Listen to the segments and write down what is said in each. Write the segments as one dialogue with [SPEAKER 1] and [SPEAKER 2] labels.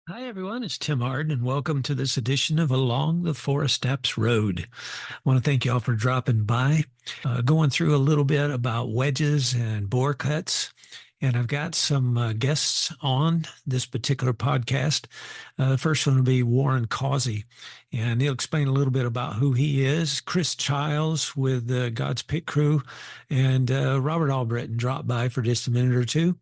[SPEAKER 1] Hi, everyone. It's Tim Hard, and welcome to this edition of Along the Forest Steps Road. I want to thank you all for dropping by, going through a little bit about wedges and bore cuts. And I've got some guests on this particular podcast. The first one will be Warren Causey, and he'll explain a little bit about who he is. Chris Childs with God's Pit Crew, and Robert Albritton dropped by for just a minute or two.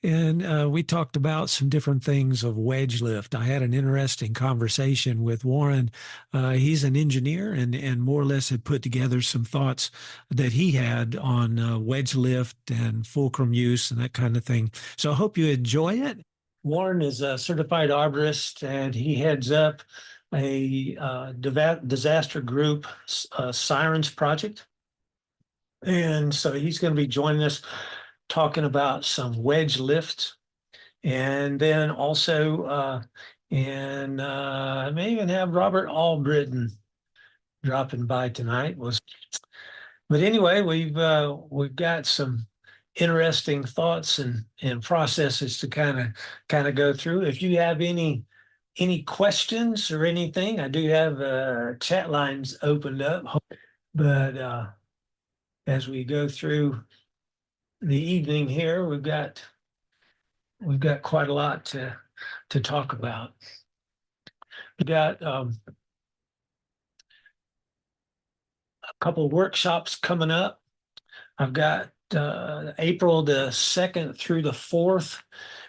[SPEAKER 1] And we talked about some different things of wedge lift. I had an interesting conversation with Warren. He's an engineer and more or less had put together some thoughts that he had on wedge lift and fulcrum use and that kind of thing. So I hope you enjoy it. Warren is a certified arborist and he heads up a disaster group, Sirens Project. And so he's going to be joining us talking about some wedge lifts and then also and I may even have Robert Albritton dropping by tonight. But anyway, we've got some interesting thoughts and processes to kind of go through. If you have any questions or anything, I do have chat lines opened up. But as we go through the evening here, we've got quite a lot to talk about. We've got a couple of workshops coming up. I've got April the 2nd through the 4th.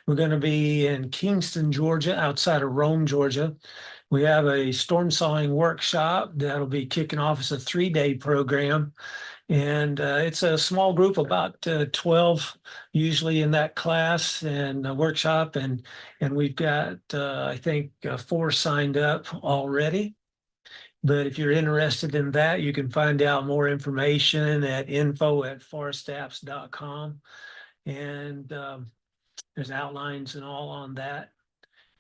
[SPEAKER 1] We're going to be in Kingston, Georgia, outside of Rome, Georgia. We have a storm sawing workshop that'll be kicking off as a 3-day program. And it's a small group, about 12 usually in that class and a workshop. And we've got, I think, 4 signed up already. But if you're interested in that, you can find out more information at info@forestapps.com. And there's outlines and all on that.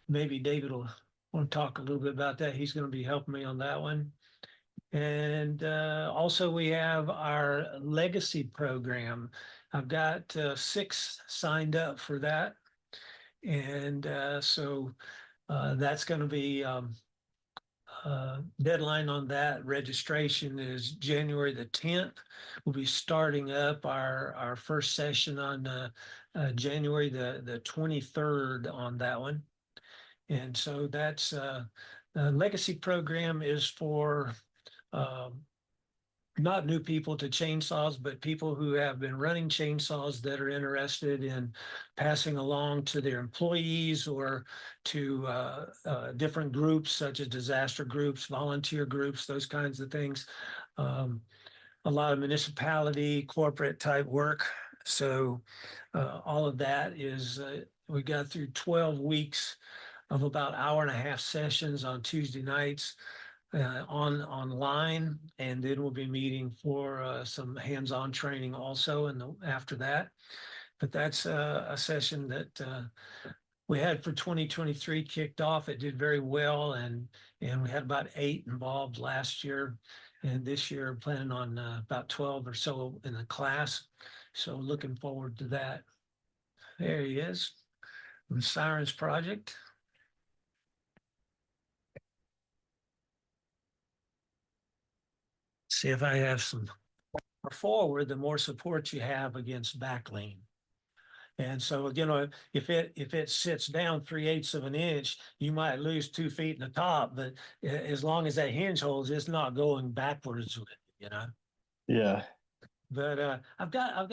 [SPEAKER 1] Maybe David will want to talk a little bit about that. He's going to be helping me on that one. And also we have our legacy program. I've got 6 signed up for that. And so that's going to be deadline on that registration is January the 10th. We'll be starting up our first session on January the 23rd on that one. And so that's the legacy program is for um, not new people to chainsaws, but people who have been running chainsaws that are interested in passing along to their employees or to different groups such as disaster groups, volunteer groups, those kinds of things. A lot of municipality, corporate type work. So all of that is, we got through 12 weeks of about hour-and-a-half sessions on Tuesday nights online, and then we'll be meeting for some hands-on training also after that. But that's a session that we had for 2023 kicked off. It did very well, and we had about 8 involved last year, and this year planning on about 12 or so in the class. So looking forward to that. There he is, from Sirens Project. See if I have some more forward, the more support you have against back lean. And so, if it sits down 3/8 of an inch, you might lose 2 feet in the top, but as long as that hinge holds, it's not going backwards with it.
[SPEAKER 2] Yeah.
[SPEAKER 1] But I've got I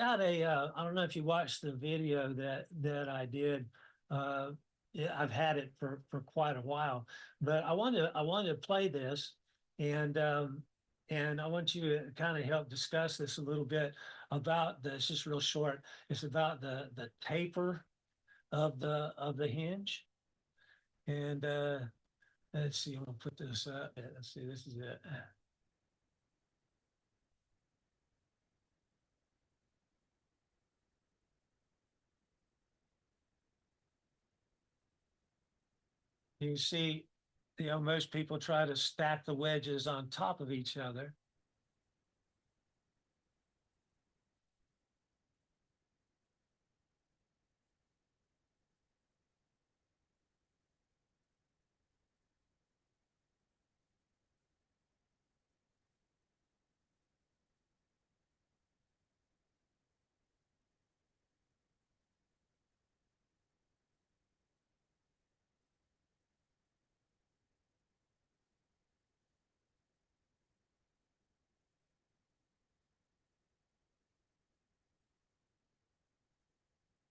[SPEAKER 1] don't know if you watched the video that I did. Yeah, I've had it for quite a while, but I wanted to play this, and and I want you to kind of help discuss this a little bit about this. It's just real short. It's about the taper of the hinge, and let's see. I'm gonna put this up. Let's see. This is it. You see, most people try to stack the wedges on top of each other.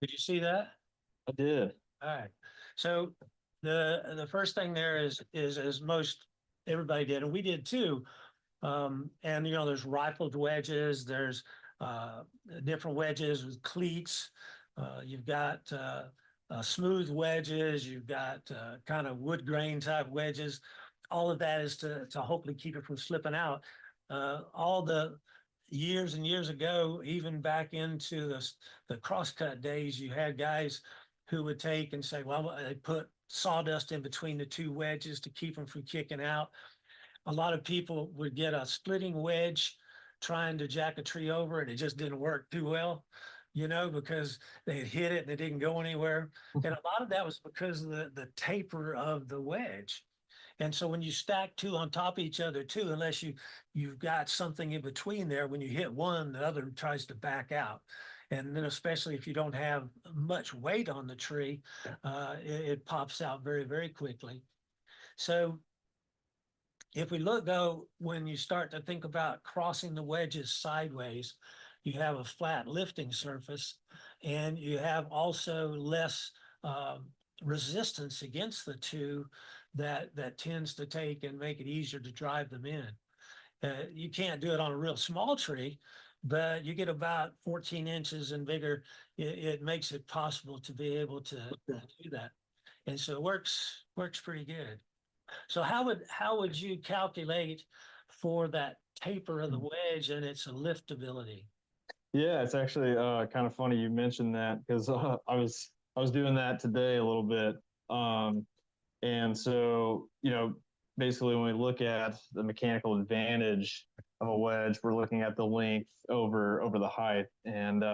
[SPEAKER 1] Did you see that?
[SPEAKER 2] I did.
[SPEAKER 1] All right. So the first thing there is as most everybody did, and we did too. And there's rifled wedges, there's uh, different wedges with cleats. You've got smooth wedges, you've got kind of wood grain type wedges. All of that is to hopefully keep it from slipping out. All the years and years ago, even back into the crosscut days, you had guys who would take and say, well, they put sawdust in between the two wedges to keep them from kicking out. A lot of people would get a splitting wedge trying to jack a tree over, and it just didn't work too well, because they had hit it and it didn't go anywhere. And a lot of that was because of the taper of the wedge. And so when you stack two on top of each other too, unless you've got something in between there, when you hit one, the other tries to back out. And then especially if you don't have much weight on the tree, it pops out very, very quickly. So if we look though, when you start to think about crossing the wedges sideways, you have a flat lifting surface and you have also less resistance against the two that tends to take and make it easier to drive them in. You can't do it on a real small tree, but you get about 14 inches and bigger, it makes it possible to be able to do that. And so it works pretty good. So how would you calculate for that taper of the wedge and its liftability?
[SPEAKER 2] Yeah, it's actually kind of funny you mentioned that because I was doing that today a little bit. And so, basically when we look at the mechanical advantage of a wedge, we're looking at the length over the height. And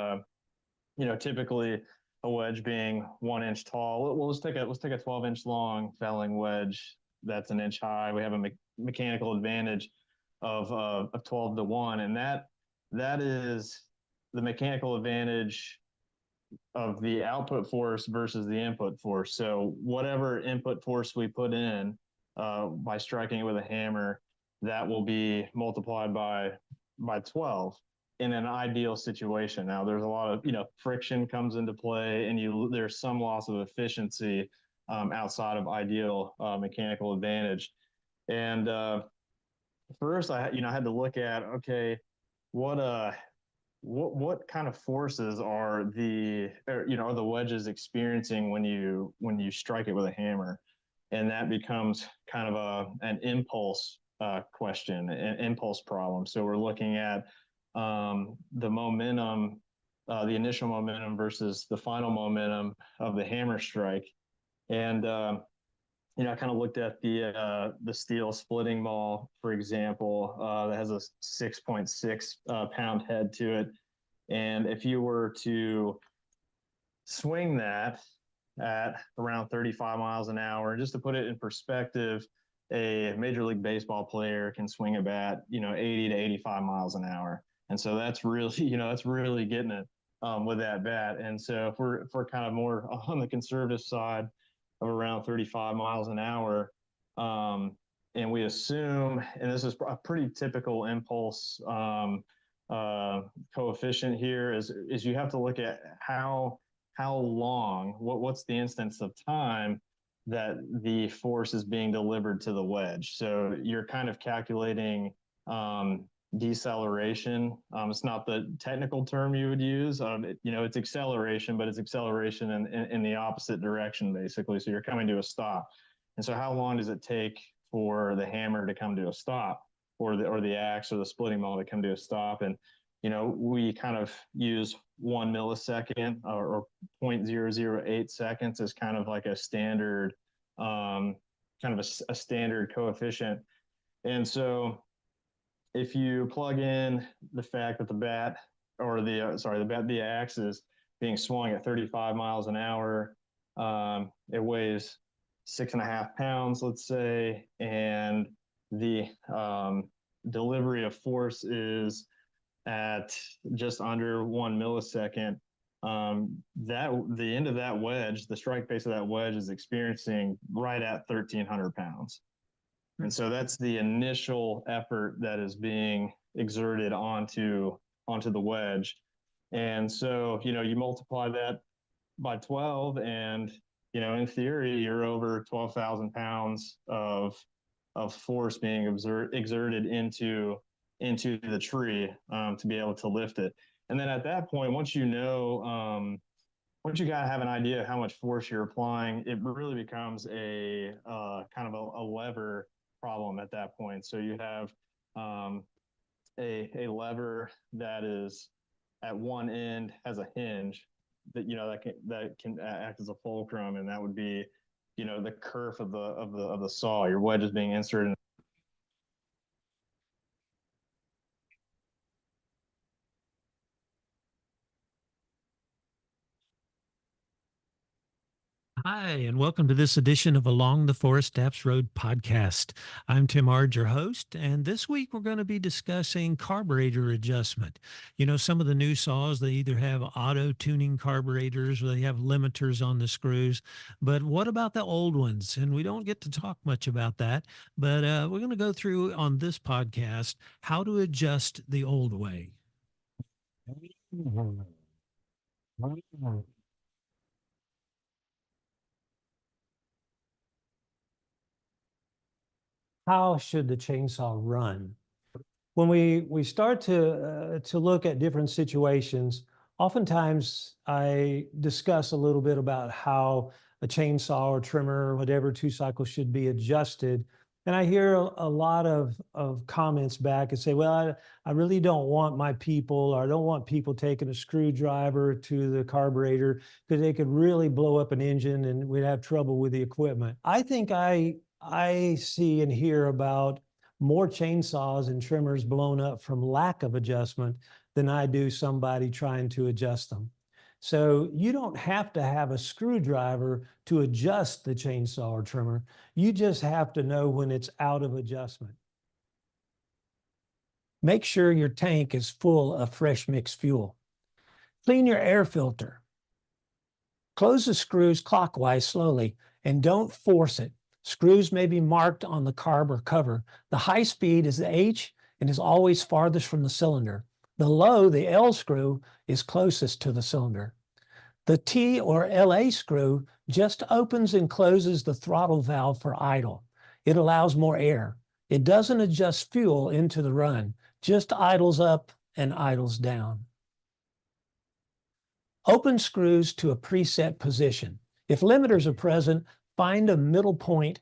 [SPEAKER 2] typically a wedge being 1 inch tall. Well, let's take a 12-inch long felling wedge that's an inch high. We have a mechanical advantage of 12 to 1, and that is the mechanical advantage of the output force versus the input force. So whatever input force we put in by striking it with a hammer, that will be multiplied by 12 in an ideal situation. Now there's a lot of friction comes into play, and there's some loss of efficiency outside of ideal mechanical advantage. And first, I had to look at, okay, what what kind of forces are the wedges experiencing when you strike it with a hammer, and that becomes kind of an impulse question, an impulse problem. So we're looking at the momentum, the initial momentum versus the final momentum of the hammer strike, and I kind of looked at the steel splitting maul, for example, that has a 6.6 pound head to it. And if you were to swing that at around 35 miles an hour, just to put it in perspective, a Major League Baseball player can swing a bat, 80 to 85 miles an hour. And so that's really, that's really getting it with that bat. And so if we're kind of more on the conservative side of around 35 miles an hour, and we assume, and this is a pretty typical impulse coefficient here, is you have to look at how long, what's the instance of time that the force is being delivered to the wedge. So you're kind of calculating deceleration. It's not the technical term you would use. It's acceleration, but it's acceleration in the opposite direction, basically. So you're coming to a stop. And so how long does it take for the hammer to come to a stop, or the axe or the splitting maul to come to a stop? And we kind of use 1 millisecond or 0.008 seconds as kind of like a standard, kind of a standard coefficient. And so if you plug in the fact that the bat or the axe is being swung at 35 miles an hour, it weighs 6.5 pounds, let's say, and the delivery of force is at just under 1 millisecond. That the end of that wedge, the strike base of that wedge, is experiencing right at 1,300 pounds. And so that's the initial effort that is being exerted onto the wedge. And so, you multiply that by 12, and in theory, you're over 12,000 pounds of force being exerted into the tree to be able to lift it. And then at that point, once you kind of have an idea of how much force you're applying, it really becomes a kind of a lever problem at that point. So you have um, a lever that is at one end has a hinge that can act as a fulcrum, and that would be the kerf of the saw. Your wedge is being inserted.
[SPEAKER 1] Hi, and welcome to this edition of Along the Forest Steps Road podcast. I'm Tim Ard, your host, and this week we're going to be discussing carburetor adjustment. Some of the new saws, they either have auto tuning carburetors or they have limiters on the screws. But what about the old ones? And we don't get to talk much about that, but we're going to go through on this podcast how to adjust the old way. How should the chainsaw run? When we start to look at different situations, oftentimes I discuss a little bit about how a chainsaw or trimmer or whatever two cycle should be adjusted. And I hear a lot of comments back and say, well, I really don't want my people, or I don't want people taking a screwdriver to the carburetor because they could really blow up an engine and we'd have trouble with the equipment. I think I see and hear about more chainsaws and trimmers blown up from lack of adjustment than I do somebody trying to adjust them. So you don't have to have a screwdriver to adjust the chainsaw or trimmer. You just have to know when it's out of adjustment. Make sure your tank is full of fresh mixed fuel. Clean your air filter. Close the screws clockwise slowly and don't force it. Screws may be marked on the carb or cover. The high speed is the H and is always farthest from the cylinder. The low, the L screw, is closest to the cylinder. The T or LA screw just opens and closes the throttle valve for idle. It allows more air. It doesn't adjust fuel into the run, just idles up and idles down. Open screws to a preset position. If limiters are present, find a middle point.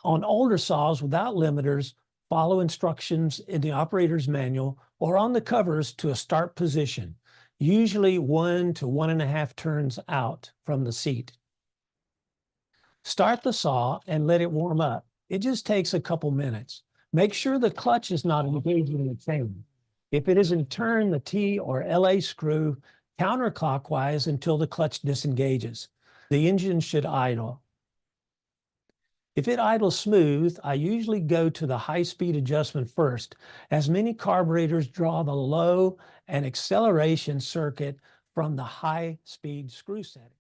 [SPEAKER 1] On older saws without limiters, follow instructions in the operator's manual or on the covers to a start position, usually 1 to 1.5 turns out from the seat. Start the saw and let it warm up. It just takes a couple minutes. Make sure the clutch is not engaged in the chain. If it isn't, turn the T or LA screw counterclockwise until the clutch disengages. The engine should idle. If it idles smooth, I usually go to the high-speed adjustment first, as many carburetors draw the low and acceleration circuit from the high-speed screw setting.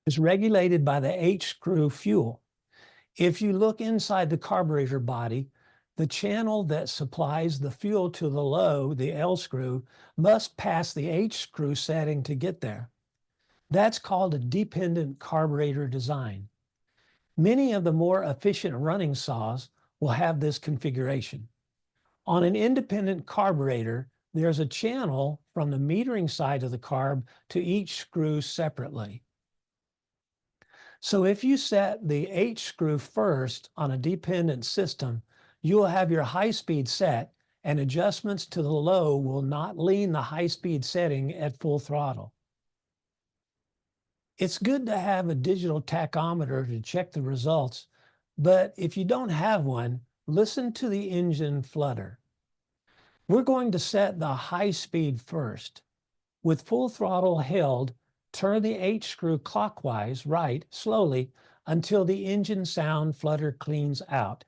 [SPEAKER 1] Is regulated by the H screw fuel. If you look inside the carburetor body, the channel that supplies the fuel to the low, the L screw, must pass the H screw setting to get there. That's called a dependent carburetor design. Many of the more efficient running saws will have this configuration. On an independent carburetor, there's a channel from the metering side of the carb to each screw separately. So if you set the H screw first on a dependent system, you will have your high speed set, and adjustments to the low will not lean the high speed setting at full throttle. It's good to have a digital tachometer to check the results, but if you don't have one, listen to the engine flutter. We're going to set the high speed first. With full throttle held, turn the H screw clockwise, right, slowly, until the engine sound flutter cleans out.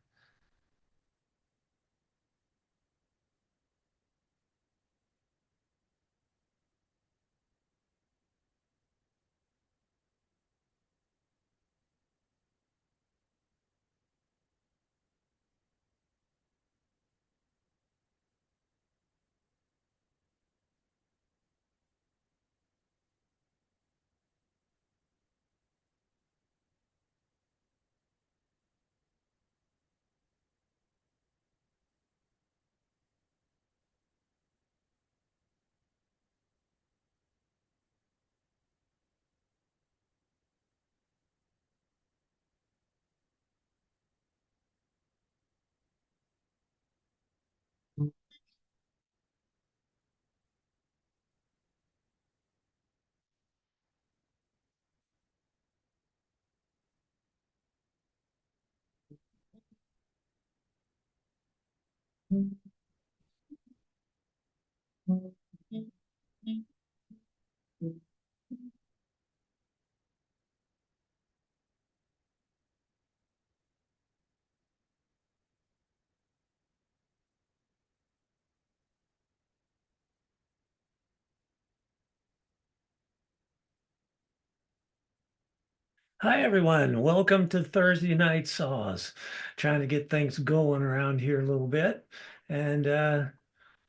[SPEAKER 1] Hi, everyone. Welcome to Thursday Night Saws. Trying to get things going around here a little bit. And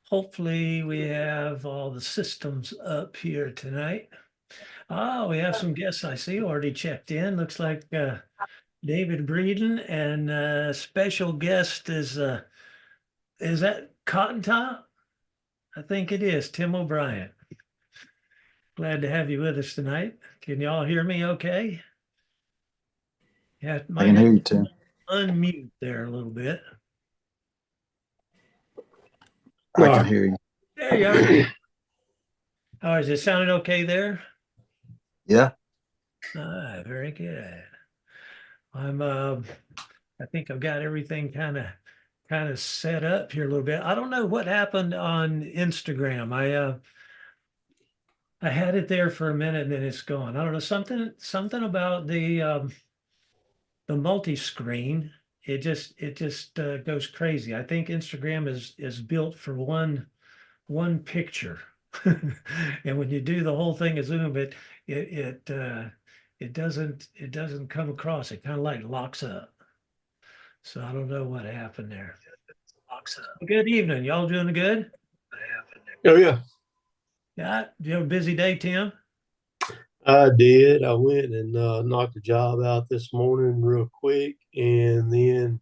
[SPEAKER 1] hopefully we have all the systems up here tonight. Oh, we have some guests I see already checked in. Looks like David Breeden, and special guest is that Cotton Top? I think it is, Tim O'Brien. Glad to have you with us tonight. Can y'all hear me okay? Yeah,
[SPEAKER 3] I
[SPEAKER 1] might
[SPEAKER 3] can
[SPEAKER 1] have
[SPEAKER 3] hear you,
[SPEAKER 1] to
[SPEAKER 3] Tim.
[SPEAKER 1] unmute there a little bit.
[SPEAKER 3] I can hear you.
[SPEAKER 1] There you are. Oh, is it sounding okay there?
[SPEAKER 3] Yeah.
[SPEAKER 1] Very good. I'm I think I've got everything kind of set up here a little bit. I don't know what happened on Instagram. I had it there for a minute and then it's gone. I don't know, something about the multi-screen. It just goes crazy. I think Instagram is built for one picture. And when you do the whole thing as Zoom, it doesn't come across. It kind of like locks up. So I don't know what happened there. Good evening. Y'all doing good?
[SPEAKER 4] Oh yeah,
[SPEAKER 1] Yeah. You have a busy day, Tim?
[SPEAKER 4] I did. I went and knocked a job out this morning real quick, and then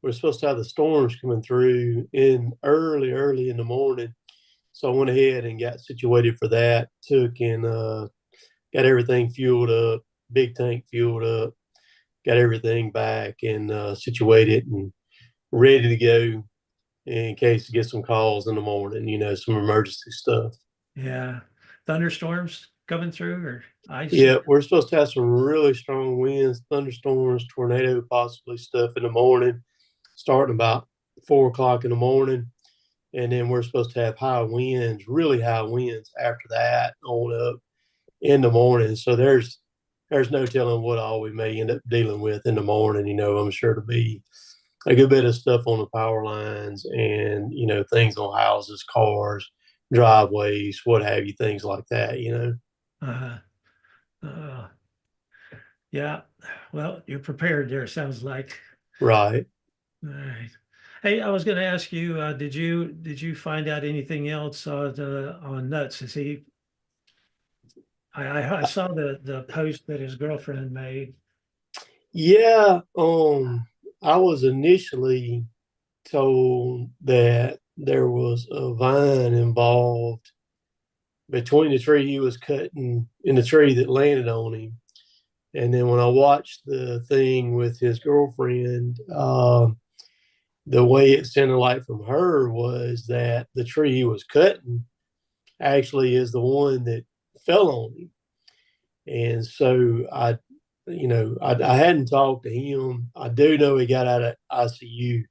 [SPEAKER 4] we're supposed to have the storms coming through in early in the morning. So I went ahead and got situated for that. Took and got everything fueled up, big tank fueled up, got everything back and situated and ready to go in case to get some calls in the morning. Some emergency stuff.
[SPEAKER 1] Yeah. Thunderstorms coming through or ice?
[SPEAKER 4] Yeah, we're supposed to have some really strong winds, thunderstorms, tornado, possibly stuff in the morning, starting about 4 o'clock in the morning. And then we're supposed to have high winds, really high winds after that on up in the morning. So there's no telling what all we may end up dealing with in the morning. I'm sure to be a good bit of stuff on the power lines and, things on houses, cars, driveways, what have you, things like that.
[SPEAKER 1] Uh, uh, yeah. Well, you're prepared there, sounds like.
[SPEAKER 4] Right.
[SPEAKER 1] All right. Hey, I was going to ask you, did you find out anything else on Nuts? Is he? I saw the post that his girlfriend made.
[SPEAKER 4] Yeah, I was initially told that there was a vine involved between the tree he was cutting and the tree that landed on him. And then when I watched the thing with his girlfriend, the way it sounded like from her was that the tree he was cutting actually is the one that fell on him. And so I hadn't talked to him. I do know he got out of ICU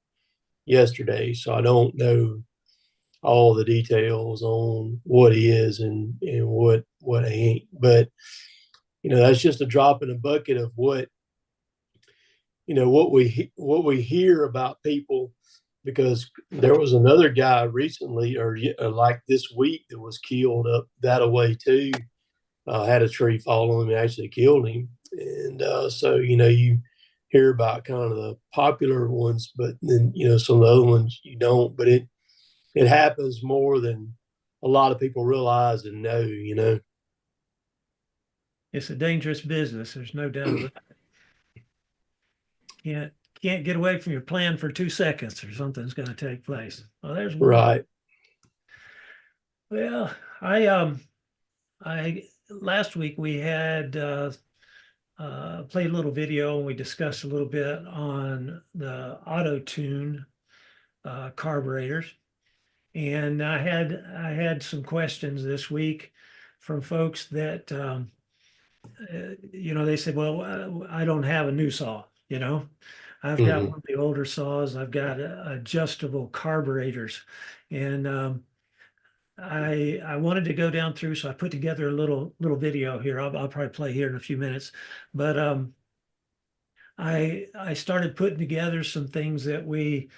[SPEAKER 4] yesterday, so I don't know all the details on what he is and what ain't. But that's just a drop in the bucket of what we hear about people, because there was another guy recently or like this week that was killed up that away too. Had a tree fall on him and actually killed him. And so you hear about kind of the popular ones, but then some of the other ones you don't. But it happens more than a lot of people realize and know.
[SPEAKER 1] It's a dangerous business. There's no doubt about it. Can't get away from your plan for 2 seconds or something's going to take place. Well, there's one.
[SPEAKER 4] Right.
[SPEAKER 1] Well, I last week we had played a little video and we discussed a little bit on the auto tune carburetors. And I had some questions this week from folks that they said, well, I don't have a new saw, I've got one of the older saws. I've got adjustable carburetors, and I wanted to go down through, so I put together a little video here. I'll probably play here in a few minutes, but I started putting together some things that we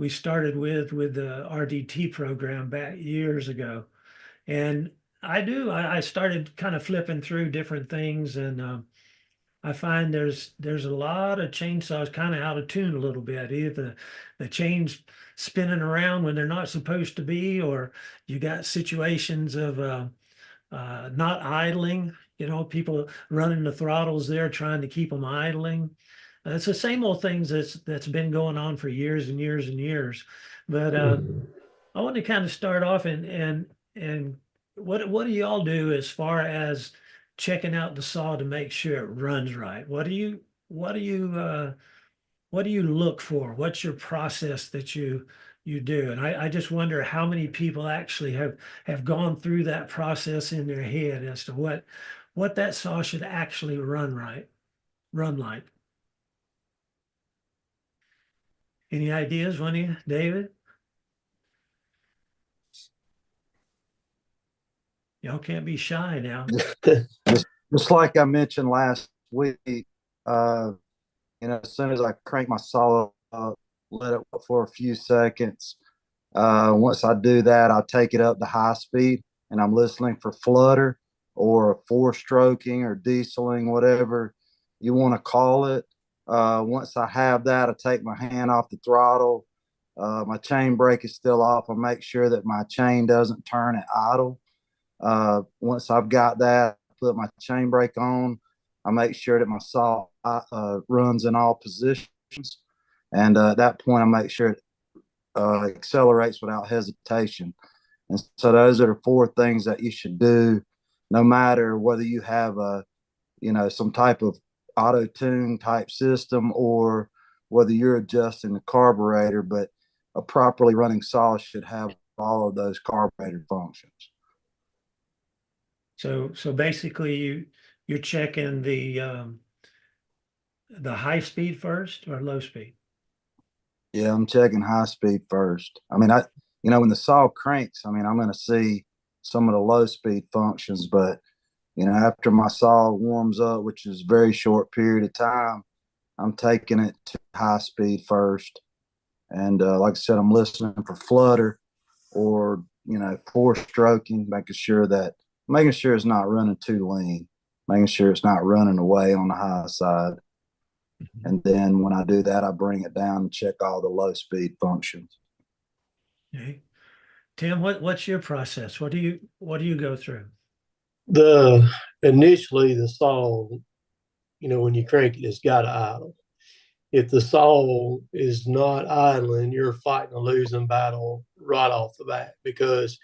[SPEAKER 1] started with the RDT program back years ago, and I started kind of flipping through different things, and I find there's a lot of chainsaws kind of out of tune a little bit. Either the chains spinning around when they're not supposed to be, or you got situations of not idling. People running the throttles there trying to keep them idling. It's the same old things that's been going on for years and years and years. But I want to kind of start off and what do y'all do as far as checking out the saw to make sure it runs right? What do you look for? What's your process that you do? And I just wonder how many people actually have gone through that process in their head as to what that saw should actually run like. Any ideas, one of you, David? Y'all can't be shy now.
[SPEAKER 3] Just like I mentioned last week, as soon as I crank my saw up, let it for a few seconds. Once I do that, I take it up to high speed and I'm listening for flutter or four stroking or dieseling, whatever you want to call it. Once I have that, I take my hand off the throttle. My chain brake is still off. I make sure that my chain doesn't turn at idle. Once I've got that, I put my chain brake on. I make sure that my saw runs in all positions. And at that point, I make sure it accelerates without hesitation. And so those are the four things that you should do, no matter whether you have some type of auto tune type system or whether you're adjusting the carburetor. But a properly running saw should have all of those carburetor functions.
[SPEAKER 1] So basically you're checking the high speed first or low speed?
[SPEAKER 3] Yeah, I'm checking high speed first. I mean, when the saw cranks, I mean, I'm going to see some of the low speed functions, but after my saw warms up, which is a very short period of time, I'm taking it to high speed first. And like I said, I'm listening for flutter or, four stroking, making sure it's not running too lean, making sure it's not running away on the high side. And then when I do that, I bring it down and check all the low speed functions.
[SPEAKER 1] Okay. Tim, what's your process? What do you go through?
[SPEAKER 4] Initially the saw when you crank it, it's got to idle. If the saw is not idling, you're fighting a losing battle right off the bat, because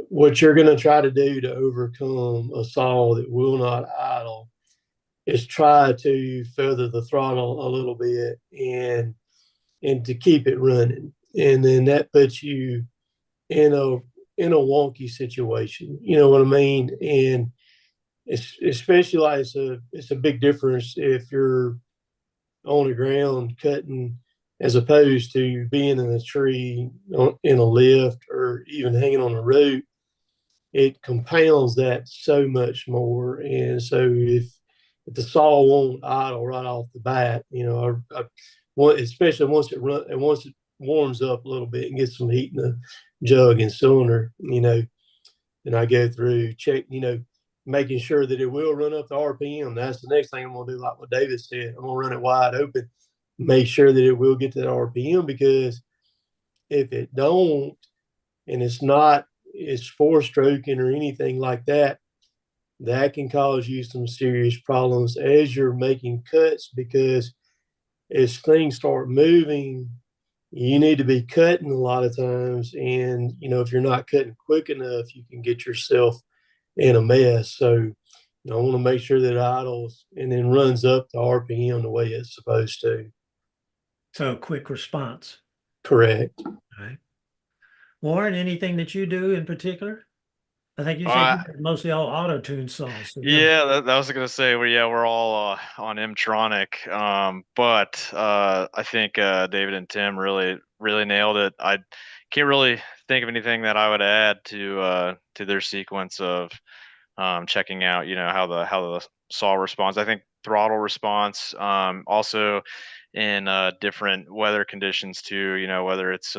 [SPEAKER 4] what you're going to try to do to overcome a saw that will not idle is try to feather the throttle a little bit and to keep it running. And then that puts you in a wonky situation. You know what I mean? And it's especially like it's a big difference if you're on the ground cutting as opposed to being in a tree in a lift or even hanging on a rope. It compounds that so much more. And so if the saw won't idle right off the bat, especially once it warms up a little bit and gets some heat in the jug and cylinder, then I go through check, making sure that it will run up the RPM. That's the next thing I'm gonna do, like what David said. I'm gonna run it wide open, make sure that it will get to that RPM, because if it don't and it's four stroking or anything like that, that can cause you some serious problems as you're making cuts, because as things start moving, you need to be cutting a lot of times. And, if you're not cutting quick enough, you can get yourself in a mess. So, I want to make sure that it idles and then runs up the RPM the way it's supposed to.
[SPEAKER 1] So quick response.
[SPEAKER 4] Correct.
[SPEAKER 1] All right. Warren, anything that you do in particular? I think you said
[SPEAKER 5] Uh,
[SPEAKER 1] you mostly all auto tune saws. So
[SPEAKER 5] yeah, that was gonna say. Well, yeah, we're all on M-tronic, but I think David and Tim really nailed it. I can't really think of anything that I would add to their sequence of checking out, how the saw responds. I think throttle response, also in different weather conditions too. Whether it's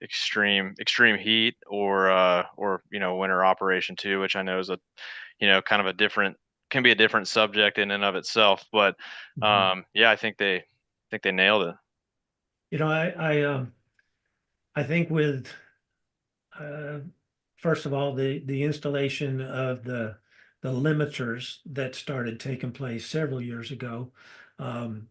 [SPEAKER 5] extreme heat or winter operation too, which I know is a kind of a different can be a different subject in and of itself. But yeah, I think they nailed it.
[SPEAKER 1] I think with uh, first of all, the installation of the limiters that started taking place several years ago, um,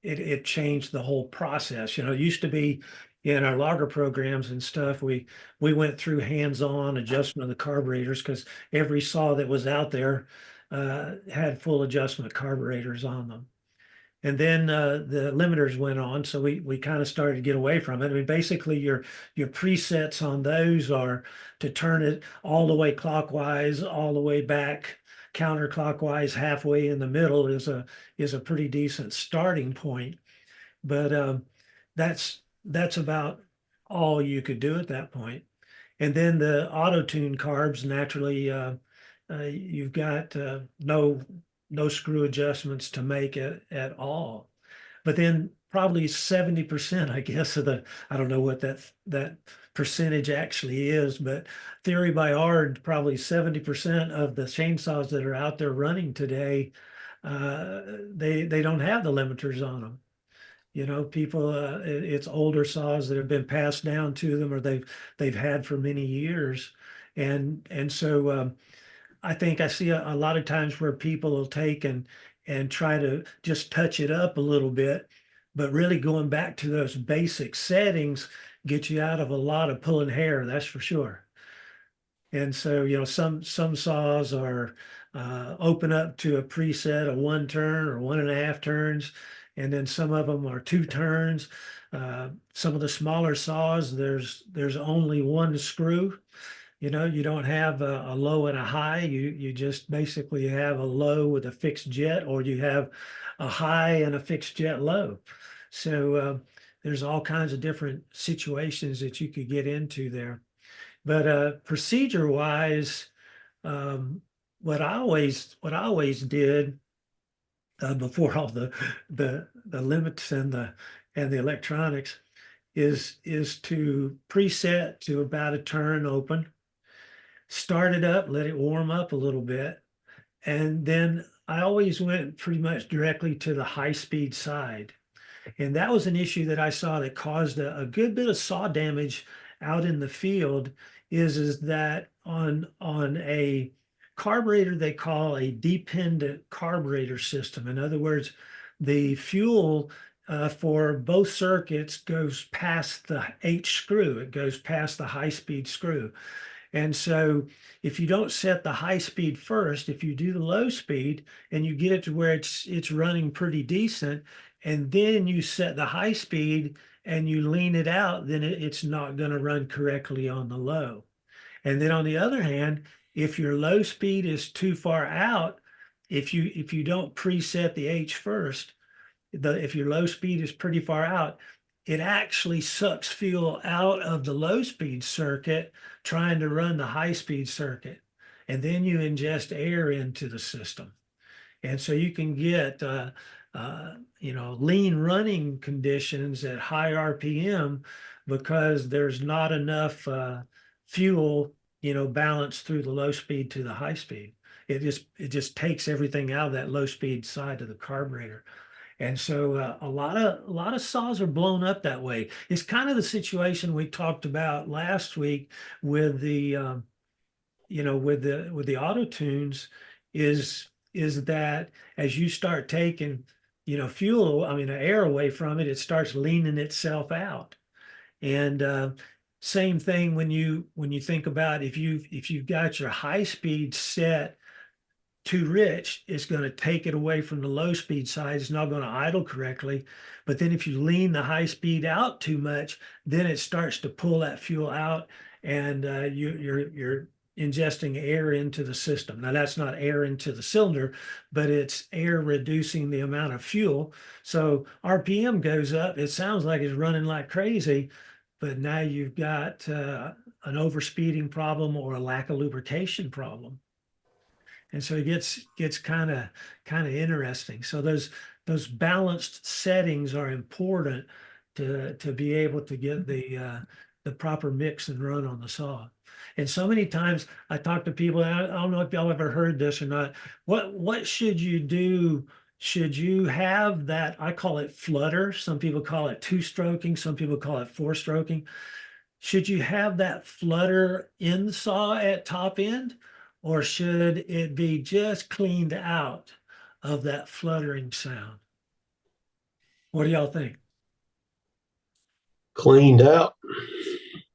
[SPEAKER 1] it changed the whole process. It used to be in our logger programs and stuff, we went through hands-on adjustment of the carburetors because every saw that was out there had full adjustment carburetors on them. And then the limiters went on, so we kind of started to get away from it. I mean, basically, your presets on those are to turn it all the way clockwise, all the way back counterclockwise, halfway in the middle is a pretty decent starting point. But that's about all you could do at that point. And then the auto tune carbs naturally, you've got no screw adjustments to make it at all. But then probably 70%, I guess, I don't know what that percentage actually is, but theory by art, probably 70% of the chainsaws that are out there running today, they don't have the limiters on them. People, it's older saws that have been passed down to them or they've had for many years. And so I think I see a lot of times where people will take and try to just touch it up a little bit, but really going back to those basic settings get you out of a lot of pulling hair, that's for sure. And so, some saws are open up to a preset of 1 turn or 1.5 turns, and then some of them are 2 turns. Some of the smaller saws, there's only one screw. You don't have a low and a high. You just basically have a low with a fixed jet, or you have a high and a fixed jet low. So there's all kinds of different situations that you could get into there. But procedure wise, what I always did before all the limits and the electronics is to preset to about a turn open, start it up, let it warm up a little bit, and then I always went pretty much directly to the high speed side. And that was an issue that I saw that caused a good bit of saw damage out in the field is that on a carburetor they call a dependent carburetor system. In other words, the fuel for both circuits goes past the H screw. It goes past the high-speed screw. And so if you don't set the high speed first, if you do the low speed and you get it to where it's running pretty decent, and then you set the high speed and you lean it out, then it's not going to run correctly on the low. And then on the other hand, if your low speed is too far out, if you don't preset the H first, if your low speed is pretty far out, it actually sucks fuel out of the low speed circuit trying to run the high speed circuit. And then you ingest air into the system. And so you can get, lean running conditions at high RPM because there's not enough fuel, balanced through the low speed to the high speed. It just takes everything out of that low speed side of the carburetor. And so a lot of saws are blown up that way. It's kind of the situation we talked about last week with the with the auto tunes is that as you start taking fuel, I mean air away from it, it starts leaning itself out. And same thing when you think about if you've got your high speed set too rich, it's going to take it away from the low speed side. It's not going to idle correctly. But then if you lean the high speed out too much, then it starts to pull that fuel out, and you're ingesting air into the system. Now that's not air into the cylinder, but it's air reducing the amount of fuel. So RPM goes up. It sounds like it's running like crazy, but now you've got an overspeeding problem or a lack of lubrication problem. And so it gets kind of interesting. So those balanced settings are important to be able to get the proper mix and run on the saw. And so many times I talk to people, and I don't know if y'all ever heard this or not. What should you do? Should you have that? I call it flutter. Some people call it two-stroking. Some people call it four-stroking. Should you have that flutter in the saw at top end, or should it be just cleaned out of that fluttering sound? What do y'all think?
[SPEAKER 4] Cleaned out.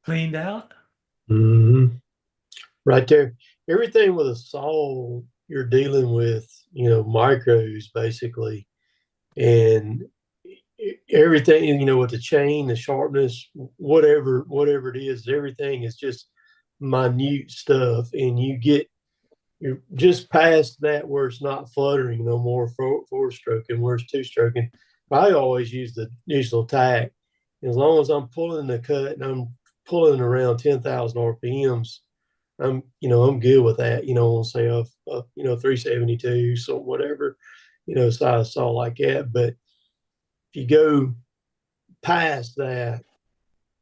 [SPEAKER 1] Cleaned out?
[SPEAKER 4] Mm-hmm. Right there. Everything with a saw, you're dealing with, micros basically. And everything, with the chain, the sharpness, whatever it is, everything is just minute stuff. And you're just past that where it's not fluttering no more, four stroking, where it's two stroking. I always use the digital tack. As long as I'm pulling the cut and I'm pulling around 10,000 RPMs, I'm good with that, on say a 372, so whatever, size saw like that. But if you go past that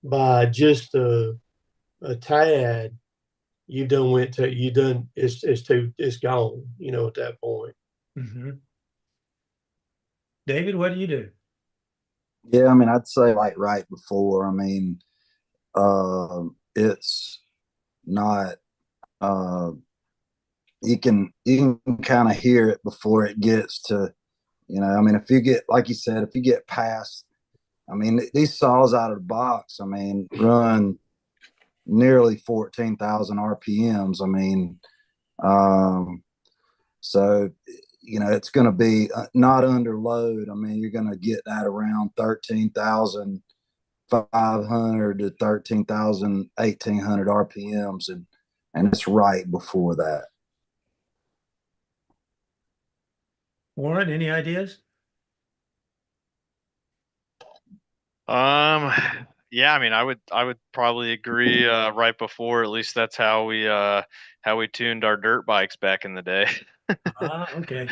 [SPEAKER 4] by just a tad, you done went to you done it's gone, at that point.
[SPEAKER 1] Mm-hmm. David, what do you do?
[SPEAKER 3] Yeah, I mean, I'd say like right before. I mean, it's not. You can kind of hear it before it gets to, I mean, if you get, like you said, if you get past, I mean, these saws out of the box, I mean, run nearly 14,000 RPMs. I mean, so, it's going to be not under load. I mean, you're going to get that around 13,500 to 13,000, 1,800 RPMs. And it's right before that.
[SPEAKER 1] Warren, any ideas?
[SPEAKER 5] Yeah, I mean, I would probably agree right before. At least that's how we tuned our dirt bikes back in the day.
[SPEAKER 1] Okay.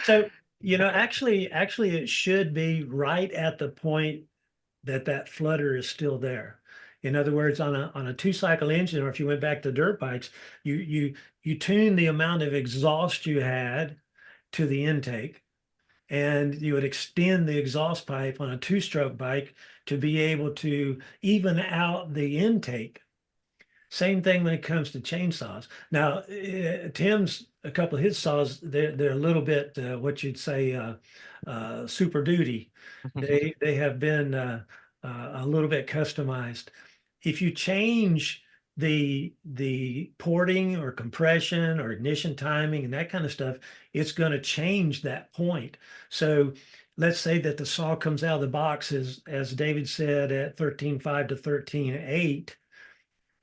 [SPEAKER 1] So, actually it should be right at the point that flutter is still there. In other words, on a two-cycle engine, or if you went back to dirt bikes, you tune the amount of exhaust you had to the intake, and you would extend the exhaust pipe on a two-stroke bike to be able to even out the intake. Same thing when it comes to chainsaws. Now, Tim's, a couple of his saws, they're a little bit what you'd say super duty. They have been a little bit customized. If you change the porting or compression or ignition timing and that kind of stuff, it's going to change that point. So let's say that the saw comes out of the box as David said at 13.5 to 13.8.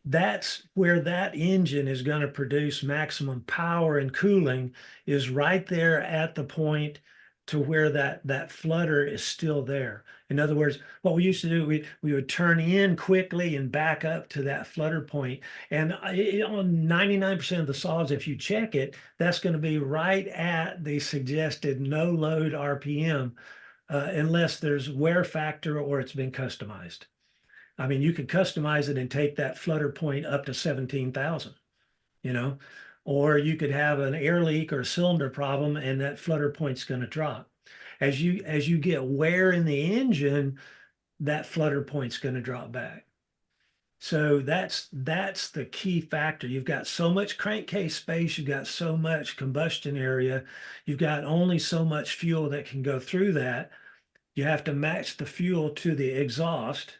[SPEAKER 1] That's where that engine is going to produce maximum power and cooling, is right there at the point to where that flutter is still there. In other words, what we used to do, we would turn in quickly and back up to that flutter point. And on 99% of the saws, if you check it, that's going to be right at the suggested no load RPM, unless there's wear factor or it's been customized. I mean, you could customize it and take that flutter point up to 17,000, or you could have an air leak or a cylinder problem and that flutter point's going to drop. As you get wear in the engine, that flutter point's going to drop back. So that's the key factor. You've got so much crankcase space, you've got so much combustion area, you've got only so much fuel that can go through that. You have to match the fuel to the exhaust.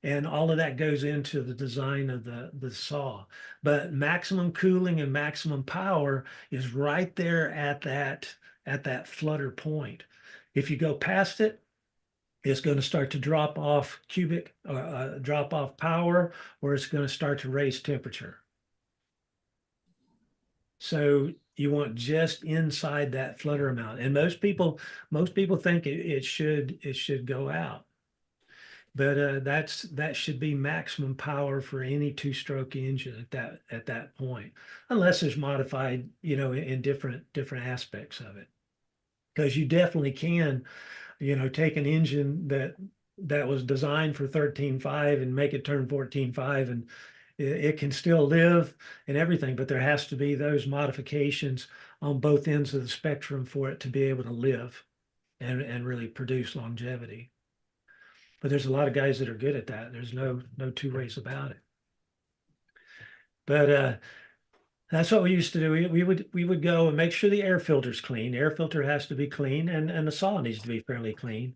[SPEAKER 1] And all of that goes into the design of the saw. But maximum cooling and maximum power is right there at that flutter point. If you go past it, it's going to start to drop off drop off power, or it's going to start to raise temperature. So you want just inside that flutter amount. And most people think it should go out. But that should be maximum power for any two-stroke engine at that point, unless it's modified, in different aspects of it. Because you definitely can, take an engine that was designed for 13.5 and make it turn 14.5, and it can still live and everything, but there has to be those modifications on both ends of the spectrum for it to be able to live and really produce longevity. But there's a lot of guys that are good at that. There's no two ways about it. But that's what we used to do. We would go and make sure the air filter's clean. Air filter has to be clean, and the saw needs to be fairly clean.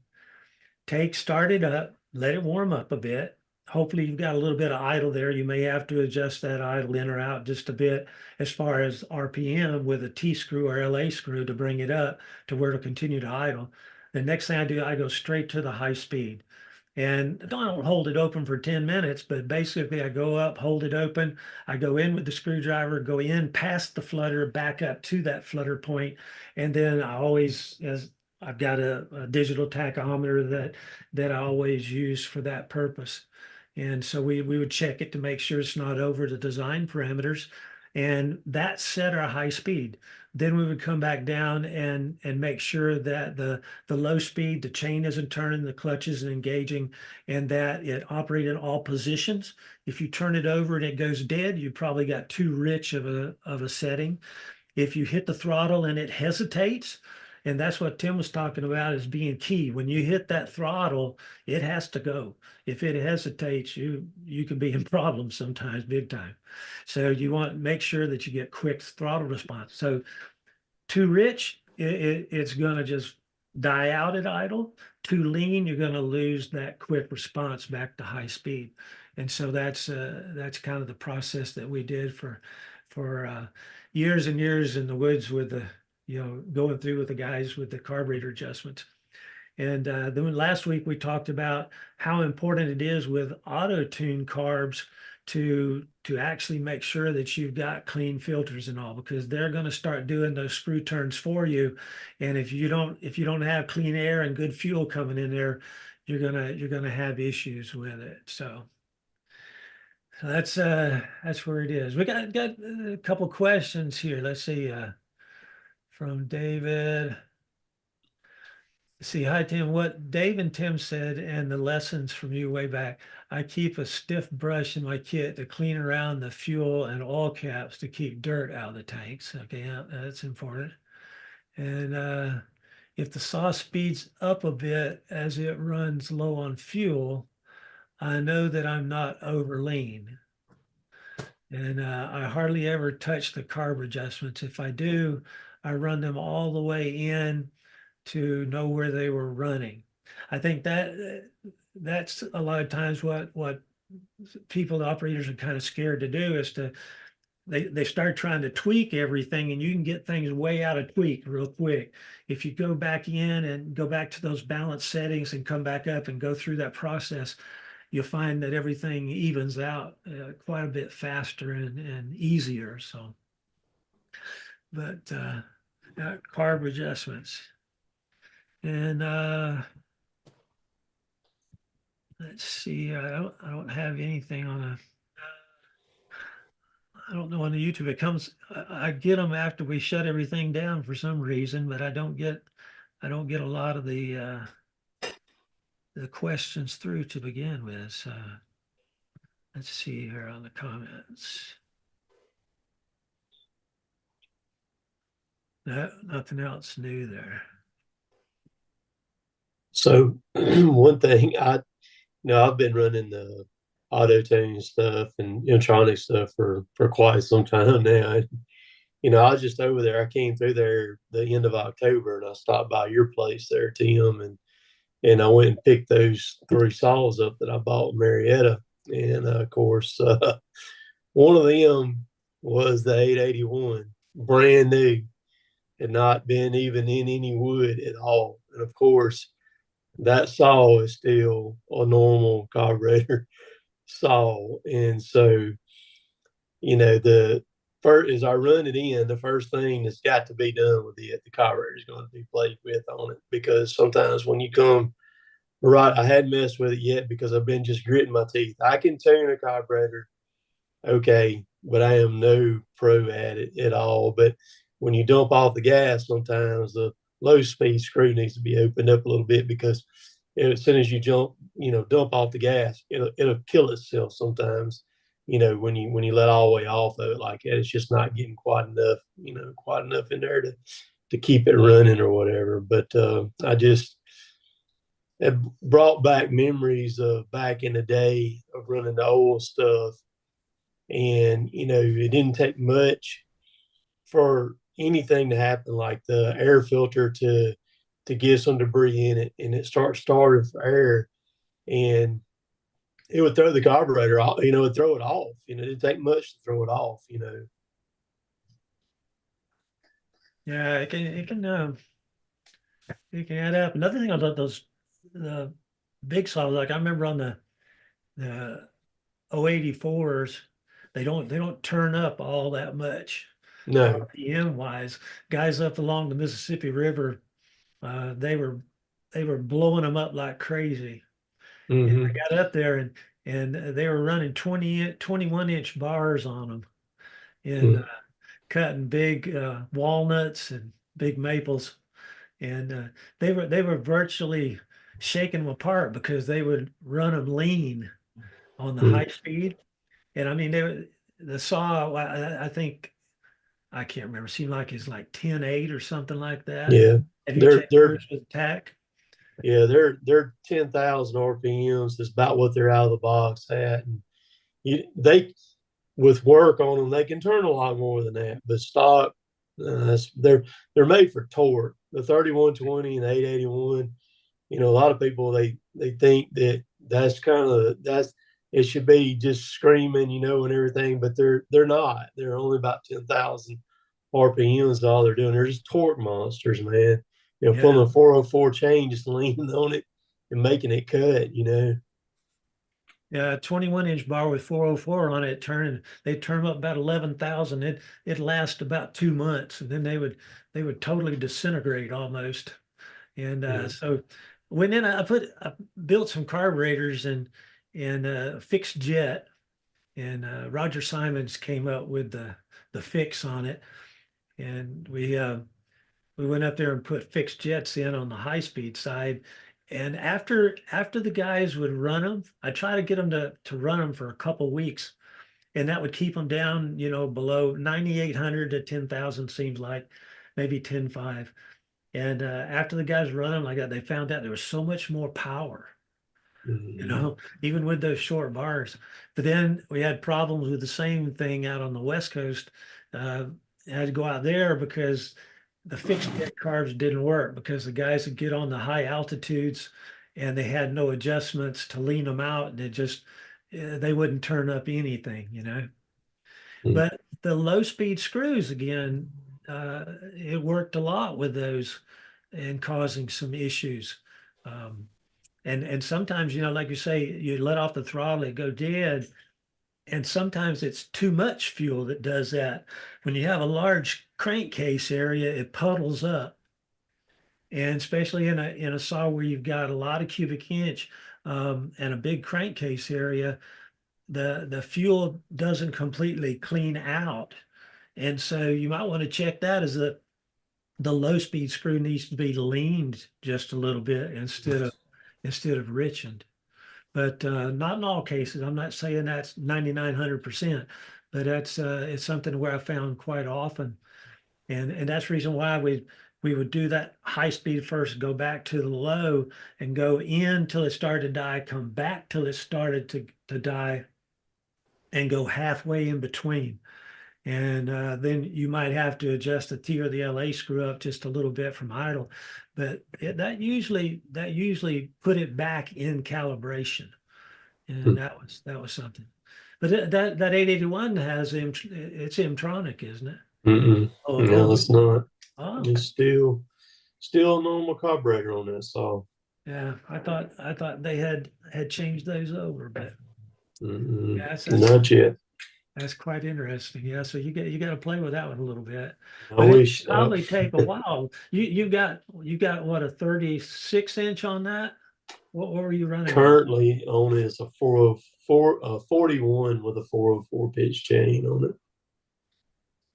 [SPEAKER 1] Start it up, let it warm up a bit. Hopefully you've got a little bit of idle there. You may have to adjust that idle in or out just a bit as far as RPM with a T screw or LA screw to bring it up to where it'll continue to idle. The next thing I do, I go straight to the high speed. And I don't hold it open for 10 minutes, but basically I go up, hold it open. I go in with the screwdriver, go in past the flutter, back up to that flutter point. And then as I've got a digital tachometer that I always use for that purpose. And so we would check it to make sure it's not over the design parameters. And that set our high speed. Then we would come back down and make sure that the low speed, the chain isn't turning, the clutch isn't engaging, and that it operates in all positions. If you turn it over and it goes dead, you probably got too rich of a setting. If you hit the throttle and it hesitates, and that's what Tim was talking about as being key. When you hit that throttle, it has to go. If it hesitates, you can be in problems sometimes, big time. So you want to make sure that you get quick throttle response. So too rich, it's going to just die out at idle. Too lean, you're going to lose that quick response back to high speed. And so that's kind of the process that we did for years and years in the woods with the going through with the guys with the carburetor adjustments. And then last week we talked about how important it is with auto tune carbs to actually make sure that you've got clean filters and all, because they're going to start doing those screw turns for you. And if you don't have clean air and good fuel coming in there, you're gonna have issues with it. So that's where it is. We got a couple questions here. Let's see. From David. See, hi, Tim. What Dave and Tim said and the lessons from you way back. I keep a stiff brush in my kit to clean around the fuel and oil caps to keep dirt out of the tanks. Okay, yeah, that's important. And if the saw speeds up a bit as it runs low on fuel, I know that I'm not over lean. And I hardly ever touch the carb adjustments. If I do, I run them all the way in to know where they were running. I think that's a lot of times what people, the operators, are kind of scared to do is to they start trying to tweak everything, and you can get things way out of tweak real quick. If you go back in and go back to those balance settings and come back up and go through that process, you'll find that everything evens out quite a bit faster and easier. So, but carb adjustments. And let's see, I don't have anything on I don't know on the YouTube. It comes, I get them after we shut everything down for some reason, but I don't get a lot of the questions through to begin with. So let's see here on the comments. No, nothing else new there.
[SPEAKER 4] So one thing I've been running the auto tuning stuff and Intronic stuff for quite some time now. And, I was just over there. I came through there the end of October, and I stopped by your place there, Tim, and I went and picked those 3 saws up that I bought in Marietta. And of course, one of them was the 881, brand new, had not been even in any wood at all. And of course, that saw is still a normal carburetor saw. And so, the first, as I run it in, the first thing that's got to be done with it, the carburetor is going to be played with on it, because sometimes when you come right, I hadn't messed with it yet because I've been just gritting my teeth. I can tune a carburetor, okay, but I am no pro at it at all. But when you dump off the gas, sometimes the low speed screw needs to be opened up a little bit, because as soon as you dump off the gas, it'll kill itself sometimes. When you let all the way off of it like that, it's just not getting quite enough in there to keep it running or whatever. But I just it brought back memories of back in the day of running the old stuff. And, it didn't take much for anything to happen, like the air filter to get some debris in it, and it started for air, and it would throw the carburetor off, it would throw it off. It didn't take much to throw it off.
[SPEAKER 1] Yeah, it can add up. Another thing about those the big saws, like I remember on the 084s, they don't turn up all that much
[SPEAKER 4] No.
[SPEAKER 1] RPM wise. Guys up along the Mississippi River, they were blowing them up like crazy. And I
[SPEAKER 4] Mm-hmm.
[SPEAKER 1] got up there and they were running 21-inch bars on them and
[SPEAKER 4] Mm-hmm.
[SPEAKER 1] cutting big walnuts and big maples. And they were virtually shaking them apart because they would run them lean on the high speed. And I mean, the saw, I think, I can't remember, seemed like it's like 10.8 or something like that.
[SPEAKER 4] Yeah.
[SPEAKER 1] Have you
[SPEAKER 4] They're
[SPEAKER 1] checked
[SPEAKER 4] they're
[SPEAKER 1] yours with TAC?
[SPEAKER 4] yeah, they're 10,000 RPMs. That's about what they're out of the box at. And they with work on them, they can turn a lot more than that. But stock, they're made for torque. The 3120 and the 881. A lot of people they think that's it should be just screaming, and everything, but they're not. They're only about 10,000 RPMs. All they're doing. They're just torque monsters, man. Pulling
[SPEAKER 1] Yeah.
[SPEAKER 4] a 404 chain, just leaning on it and making it cut.
[SPEAKER 1] Yeah, 21-inch bar with 404 on it, they turn up about 11,000. It lasts about 2 months, and then they would totally disintegrate almost. And
[SPEAKER 4] Yeah.
[SPEAKER 1] so when then I built some carburetors and fixed jet, and Roger Simons came up with the fix on it, and we went up there and put fixed jets in on the high speed side. And after the guys would run them, I try to get them to run them for a couple weeks, and that would keep them down, below 9,800 to 10,000 seems like, maybe 10.5. And after the guys run them like that, they found out there was so much more power you know, even with those short bars. But then we had problems with the same thing out on the West Coast. I had to go out there because the fixed deck carbs didn't work because the guys would get on the high altitudes and they had no adjustments to lean them out, and it just they wouldn't turn up anything, you know.
[SPEAKER 4] Mm.
[SPEAKER 1] But the low speed screws again, it worked a lot with those and causing some issues. Um, and sometimes, you know, like you say, you let off the throttle, it go dead. And sometimes it's too much fuel that does that. When you have a large crankcase area, it puddles up. And especially in a saw where you've got a lot of cubic inch and a big crankcase area, the fuel doesn't completely clean out. And so you might want to check that as the low speed screw needs to be leaned just a little bit instead of richened. But not in all cases. I'm not saying that's 9,900%, but that's it's something where I found quite often, and that's the reason why we would do that high speed first, go back to the low, and go in till it started to die, come back till it started to die, and go halfway in between. And then you might have to adjust the T or the LA screw up just a little bit from idle, but that usually put it back in calibration, and that was something. But that 881 has it's Mtronic, isn't it?
[SPEAKER 4] Mm-mm.
[SPEAKER 1] Oh,
[SPEAKER 4] No,
[SPEAKER 1] oh,
[SPEAKER 4] it's not.
[SPEAKER 1] oh,
[SPEAKER 4] It's still a normal carburetor on that saw.
[SPEAKER 1] yeah. I thought they had changed those over, but
[SPEAKER 4] Mm-mm.
[SPEAKER 1] yeah,
[SPEAKER 4] Not yet.
[SPEAKER 1] that's quite interesting. Yeah, so you got to play with that one a little bit,
[SPEAKER 4] I
[SPEAKER 1] but it
[SPEAKER 4] wish
[SPEAKER 1] probably take a while. You got what, a 36 inch on that? What were you running on?
[SPEAKER 4] currently on is a 404, 41 with a 404 pitch chain on it.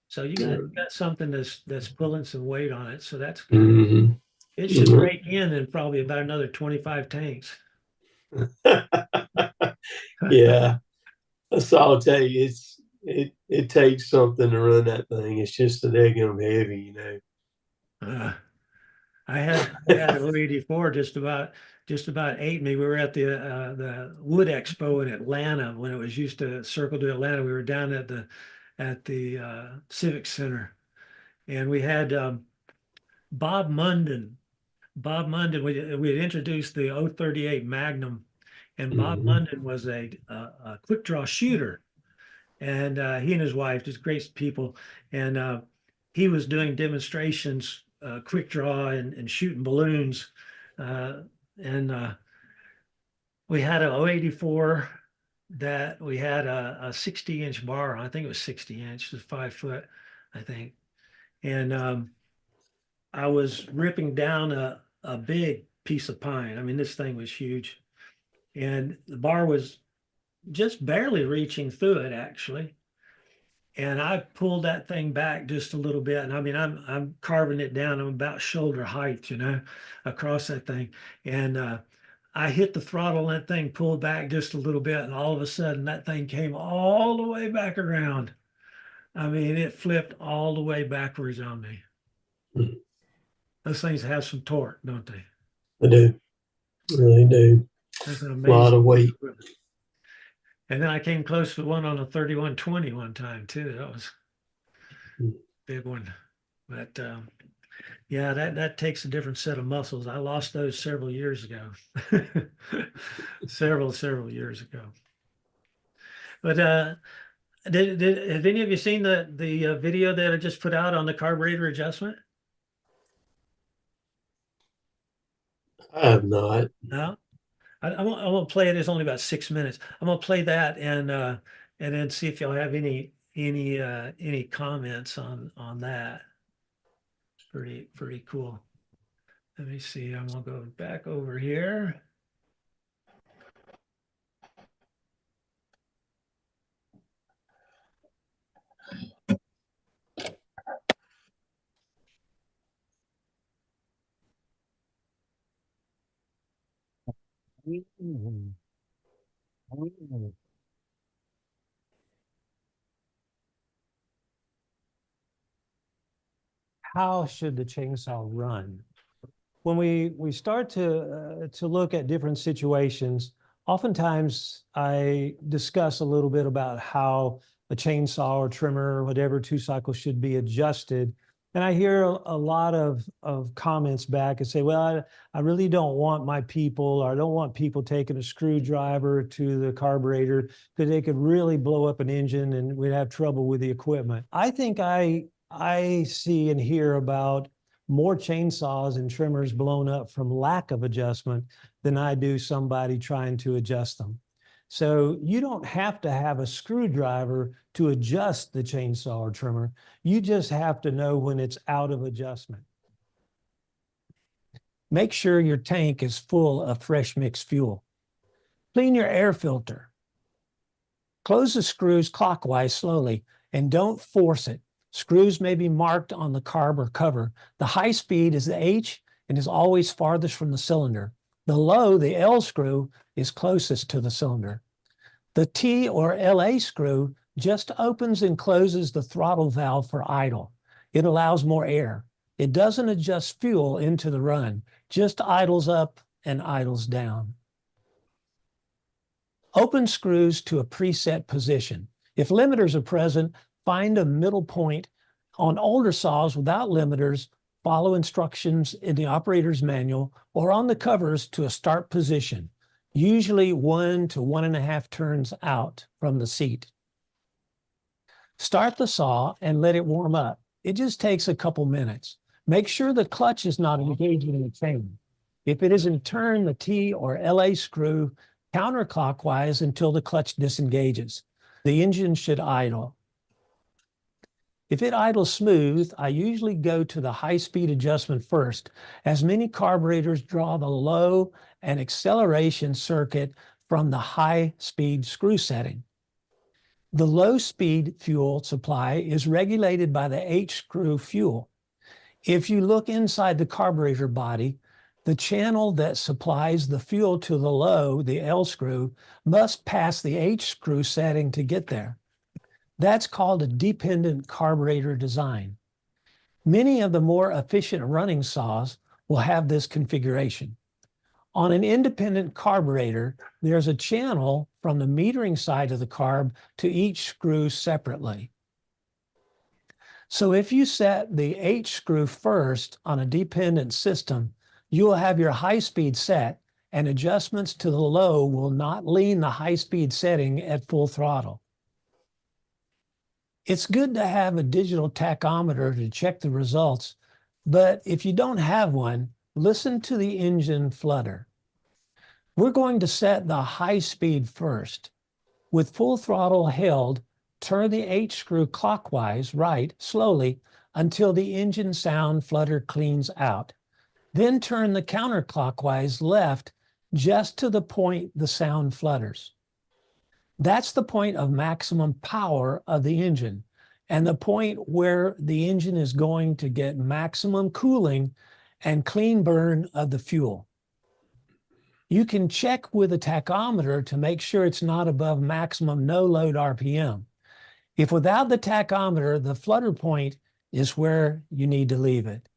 [SPEAKER 1] So you got something that's pulling some weight on it, so that's good.
[SPEAKER 4] Mm-hmm.
[SPEAKER 1] It should break in probably about another 25 tanks.
[SPEAKER 4] Yeah, so I'll tell you, it takes something to run that thing. It's just a daggum heavy, you know.
[SPEAKER 1] Uh, I had an 084 just about ate me. We were at the Wood Expo in Atlanta when it was used to circle to Atlanta. We were down at the Civic Center, and we had Bob Munden. Bob Munden, we had introduced the 038 Magnum, and Bob
[SPEAKER 4] Mm-hmm.
[SPEAKER 1] Munden was a quick draw shooter, and he and his wife, just great people, and he was doing demonstrations, quick draw and shooting balloons, uh, and we had a 084 that we had a 60-inch bar on. I think it was 60 inch, just 5 foot, I think, and I was ripping down a big piece of pine. I mean, this thing was huge, and the bar was just barely reaching through it, actually. And I pulled that thing back just a little bit. And I mean, I'm carving it down. I'm about shoulder height, across that thing. And I hit the throttle, and that thing pulled back just a little bit. And all of a sudden, that thing came all the way back around. I mean, it flipped all the way backwards on me. Those things have some torque, don't they?
[SPEAKER 4] They do, really do.
[SPEAKER 1] That's an
[SPEAKER 4] A lot
[SPEAKER 1] amazing
[SPEAKER 4] of
[SPEAKER 1] piece
[SPEAKER 4] weight.
[SPEAKER 1] of equipment. And then I came close to one on a 3120 one time too. That was a big one. But yeah, that takes a different set of muscles. I lost those several years ago. Several years ago. But have any of you seen the video that I just put out on the carburetor adjustment?
[SPEAKER 4] I have not.
[SPEAKER 1] No, I'm gonna play it. It's only about 6 minutes. I'm gonna play that and then see if y'all have any comments on that. Pretty cool. Let me see. I'm gonna go back over here. How should the chainsaw run? when we start to look at different situations, oftentimes I discuss a little bit about how a chainsaw or trimmer or whatever two-cycle should be adjusted. And I hear a lot of comments back and say, well, I really don't want my people, or I don't want people taking a screwdriver to the carburetor because they could really blow up an engine and we'd have trouble with the equipment. I think I see and hear about more chainsaws and trimmers blown up from lack of adjustment than I do somebody trying to adjust them. So you don't have to have a screwdriver to adjust the chainsaw or trimmer. You just have to know when it's out of adjustment. Make sure your tank is full of fresh mixed fuel. Clean your air filter. Close the screws clockwise slowly and don't force it. Screws may be marked on the carb or cover. The high speed is the H and is always farthest from the cylinder. The low, the L screw, is closest to the cylinder. The T or LA screw just opens and closes the throttle valve for idle. It allows more air. It doesn't adjust fuel into the run, just idles up and idles down. Open screws to a preset position. If limiters are present, find a middle point. On older saws without limiters, follow instructions in the operator's manual or on the covers to a start position, usually 1 to 1.5 turns out from the seat. Start the saw and let it warm up. It just takes a couple minutes. Make sure the clutch is not engaging in the chain. If it isn't, turn the T or LA screw counterclockwise until the clutch disengages. The engine should idle. If it idles smooth, I usually go to the high-speed adjustment first, as many carburetors draw the low and acceleration circuit from the high-speed screw setting. The low-speed fuel supply is regulated by the H-screw fuel. If you look inside the carburetor body, the channel that supplies the fuel to the low, the L screw, must pass the H screw setting to get there. That's called a dependent carburetor design. Many of the more efficient running saws will have this configuration. On an independent carburetor, there's a channel from the metering side of the carb to each screw separately. So if you set the H screw first on a dependent system, you will have your high speed set, and adjustments to the low will not lean the high speed setting at full throttle. It's good to have a digital tachometer to check the results, but if you don't have one, listen to the engine flutter. We're going to set the high speed first. With full throttle held, turn the H screw clockwise, right, slowly, until the engine sound flutter cleans out. Then turn the counterclockwise left just to the point the sound flutters. That's the point of maximum power of the engine and the point where the engine is going to get maximum cooling and clean burn of the fuel. You can check with a tachometer to make sure it's not above maximum no-load RPM. If without the tachometer, the flutter point is where you need to leave it.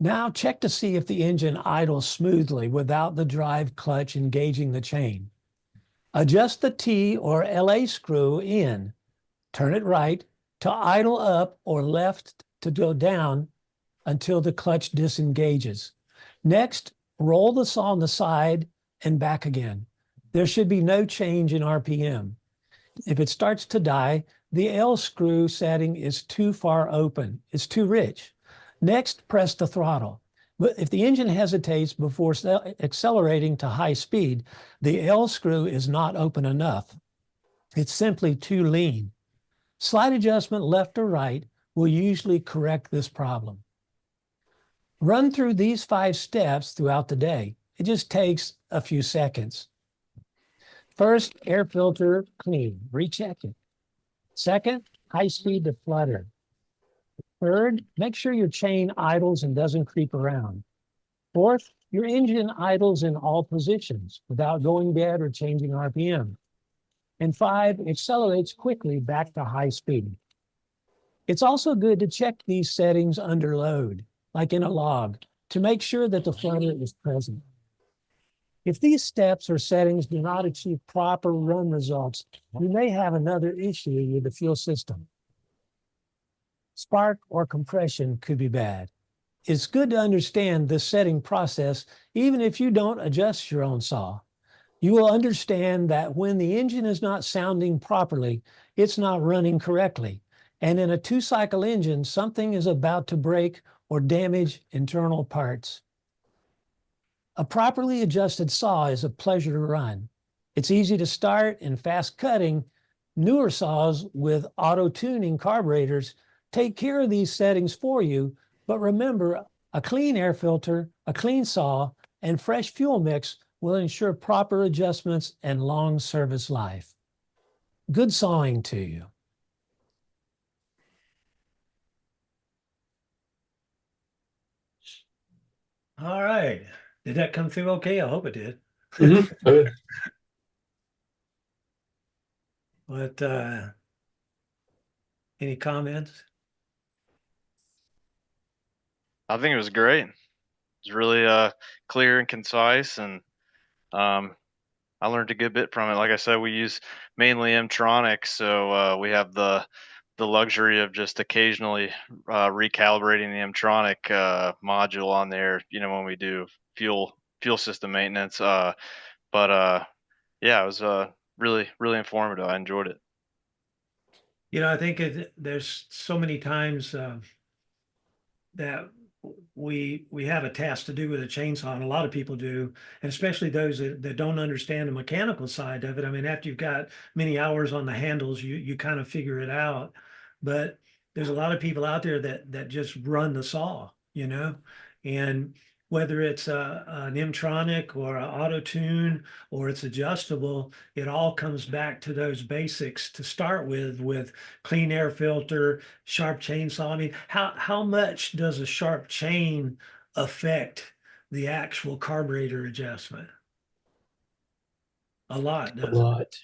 [SPEAKER 1] Now check to see if the engine idles smoothly without the drive clutch engaging the chain. Adjust the T or LA screw in, turn it right to idle up or left to go down until the clutch disengages. Next, roll the saw on the side and back again. There should be no change in RPM. If it starts to die, the L screw setting is too far open. It's too rich. Next, press the throttle. But if the engine hesitates before accelerating to high speed, the L screw is not open enough. It's simply too lean. Slight adjustment left or right will usually correct this problem. Run through these 5 steps throughout the day. It just takes a few seconds. First, air filter clean, recheck it. Second, high speed to flutter. Third, make sure your chain idles and doesn't creep around. Fourth, your engine idles in all positions without going dead or changing RPM. And 5, accelerates quickly back to high speed. It's also good to check these settings under load. like in a log, to make sure that the flutter is present. If these steps or settings do not achieve proper run results, you may have another issue with the fuel system. Spark or compression could be bad. It's good to understand the setting process, even if you don't adjust your own saw. You will understand that when the engine is not sounding properly, it's not running correctly. And in a 2-cycle engine, something is about to break or damage internal parts. A properly adjusted saw is a pleasure to run. It's easy to start and fast cutting. Newer saws with auto-tuning carburetors take care of these settings for you, but remember, a clean air filter, a clean saw, and fresh fuel mix will ensure proper adjustments and long service life. Good sawing to you. All right. Did that come through okay? I hope it did.
[SPEAKER 4] Mm-hmm.
[SPEAKER 1] But any comments?
[SPEAKER 5] I think it was great. It was really clear and concise, and I learned a good bit from it. Like I said, we use mainly Mtronic, so we have the luxury of just occasionally recalibrating the Mtronic module on there. You know, when we do fuel system maintenance. But yeah, it was really informative. I enjoyed it.
[SPEAKER 1] You know, I think there's so many times that we have a task to do with a chainsaw, and a lot of people do, and especially those that don't understand the mechanical side of it. I mean, after you've got many hours on the handles, you kind of figure it out. But there's a lot of people out there that just run the saw, you know, and whether it's an Mtronic or an auto tune or it's adjustable, it all comes back to those basics to start with clean air filter, sharp chainsaw. I mean, how much does a sharp chain affect the actual carburetor adjustment? A lot,
[SPEAKER 4] A
[SPEAKER 1] doesn't it?
[SPEAKER 4] lot.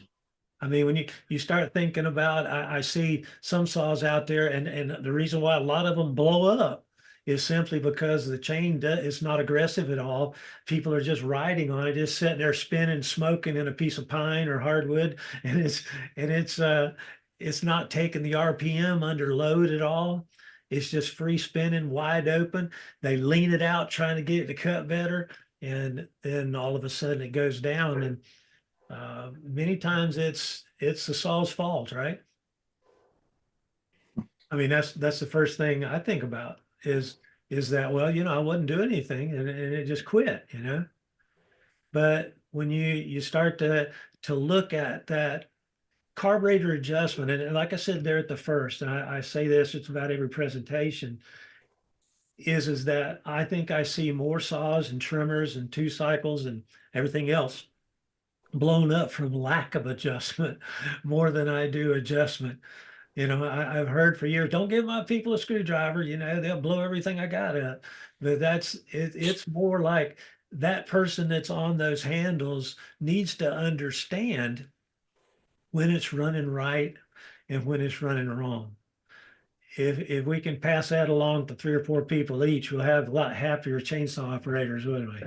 [SPEAKER 1] I mean, when you start thinking about, I see some saws out there, and the reason why a lot of them blow up is simply because the chain is not aggressive at all. People are just riding on it, just sitting there spinning, smoking in a piece of pine or hardwood, and it's not taking the RPM under load at all. It's just free spinning, wide open. They lean it out, trying to get it to cut better, and then all of a sudden it goes down. And many times it's the saw's fault, right? I mean, that's the first thing I think about is that, well, you know, I wasn't doing anything and it just quit, you know. But when you start to look at that carburetor adjustment, and like I said there at the first, and I say this, it's about every presentation, is that I think I see more saws and trimmers and 2-cycles and everything else blown up from lack of adjustment more than I do adjustment. You know, I've heard for years, don't give my people a screwdriver, you know, they'll blow everything I got up. But it's more like that person that's on those handles needs to understand when it's running right and when it's running wrong. If we can pass that along to 3 or 4 people each, we'll have a lot happier chainsaw operators, wouldn't we?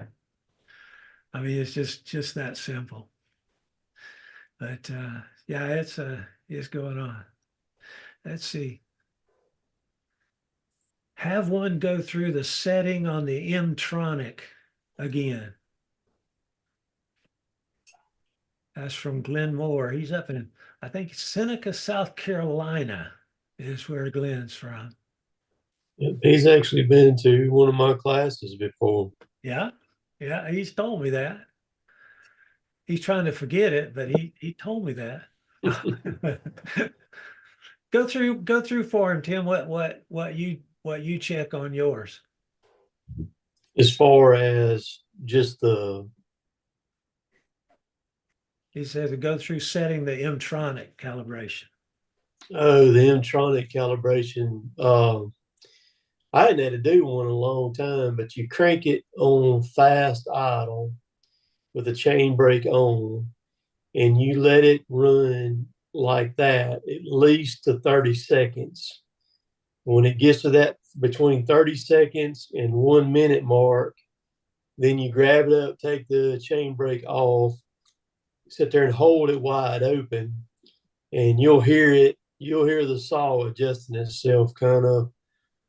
[SPEAKER 1] I mean, it's just that simple. But yeah, it's going on. Let's see. Have one go through the setting on the Mtronic again. That's from Glenn Moore. He's up in, I think, Seneca, South Carolina is where Glenn's from.
[SPEAKER 4] He's actually been to one of my classes before.
[SPEAKER 1] Yeah, yeah, he's told me that. He's trying to forget it, but he told me that. Go through for him, Tim. What you check on yours?
[SPEAKER 4] As far as just the,
[SPEAKER 1] He said to go through setting the Mtronic calibration.
[SPEAKER 4] oh, the Mtronic calibration. I hadn't had to do one in a long time, but you crank it on fast idle with the chain brake on, and you let it run like that at least to 30 seconds. When it gets to that between 30 seconds and 1 minute mark. Then you grab it up, take the chain brake off, sit there and hold it wide open, and you'll hear it. You'll hear the saw adjusting itself, kind of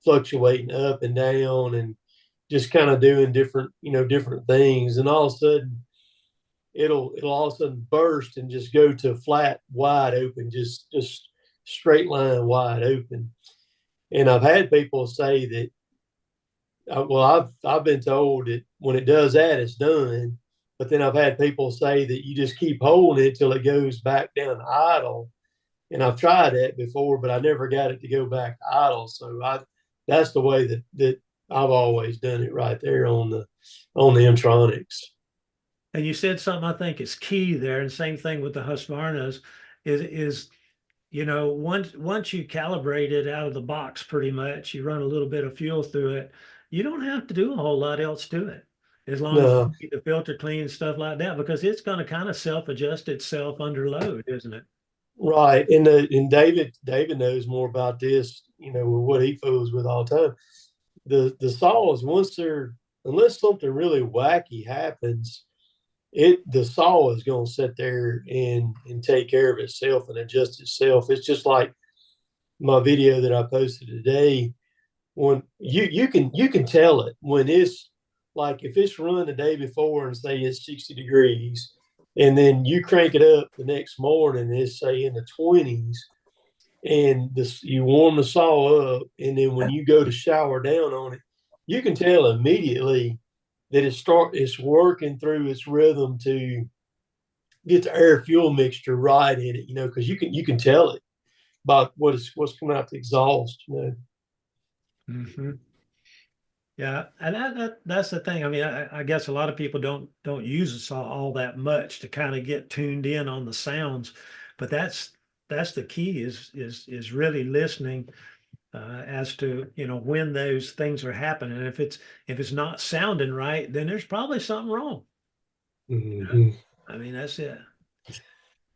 [SPEAKER 4] fluctuating up and down, and just kind of doing different things. And all of a sudden, it'll all of a sudden burst and just go to flat, wide open, just straight line wide open. And I've had people say that. Well, I've been told that when it does that, it's done. But then I've had people say that you just keep holding it till it goes back down to idle. And I've tried that before, but I never got it to go back to idle. So that's the way that I've always done it right there on the Mtronics.
[SPEAKER 1] And you said something I think is key there, and same thing with the Husqvarnas is once you calibrate it out of the box, pretty much, you run a little bit of fuel through it. You don't have to do a whole lot else to it, as long as you keep the filter clean and stuff like that, because it's going to kind of self-adjust itself under load, isn't it?
[SPEAKER 4] Right. And David knows more about this, with what he fools with all the time. The saws, unless something really wacky happens, the saw is going to sit there and take care of itself and adjust itself. It's just like my video that I posted today. When you can tell it when it's like, if it's run the day before and say it's 60 degrees, and then you crank it up the next morning, it's say in the 20s, and you warm the saw up, and then when you go to shower down on it, you can tell immediately that it's working through its rhythm to get the air fuel mixture right in it, because you can tell it by what's coming out the exhaust,
[SPEAKER 1] Mm-hmm. Yeah, and that's the thing. I mean, I guess a lot of people don't use a saw all that much to kind of get tuned in on the sounds, but that's the key is really listening as to when those things are happening. And if it's not sounding right, then there's probably something wrong.
[SPEAKER 4] Mm-hmm.
[SPEAKER 1] I mean, that's it.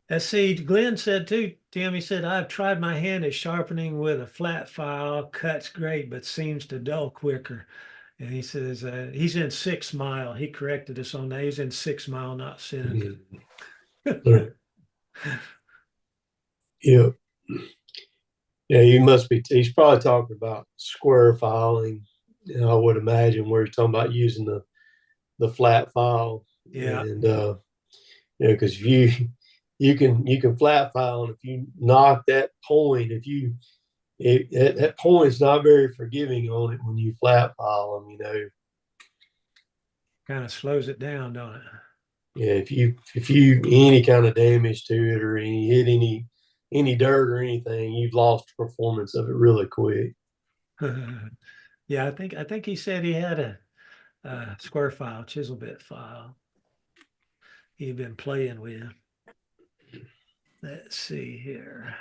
[SPEAKER 1] Let's see. Glenn said too, Tim, he said, I've tried my hand at sharpening with a flat file, cuts great, but seems to dull quicker. And he says he's in 6 Mile. He corrected us on that. He's in 6 Mile, not Seneca.
[SPEAKER 4] Right. Yeah. Yeah, he's probably talking about square filing. I would imagine, where he's talking about using the flat file.
[SPEAKER 1] Yeah.
[SPEAKER 4] And because you can flat file, and if you knock that point, that point's not very forgiving on it when you flat file them,
[SPEAKER 1] Kind of slows it down, don't it?
[SPEAKER 4] Yeah, if you any kind of damage to it, or hit any dirt or anything, you've lost the performance of it really quick.
[SPEAKER 1] Yeah, I think he said he had a square file, chisel bit file he'd been playing with. Let's see here.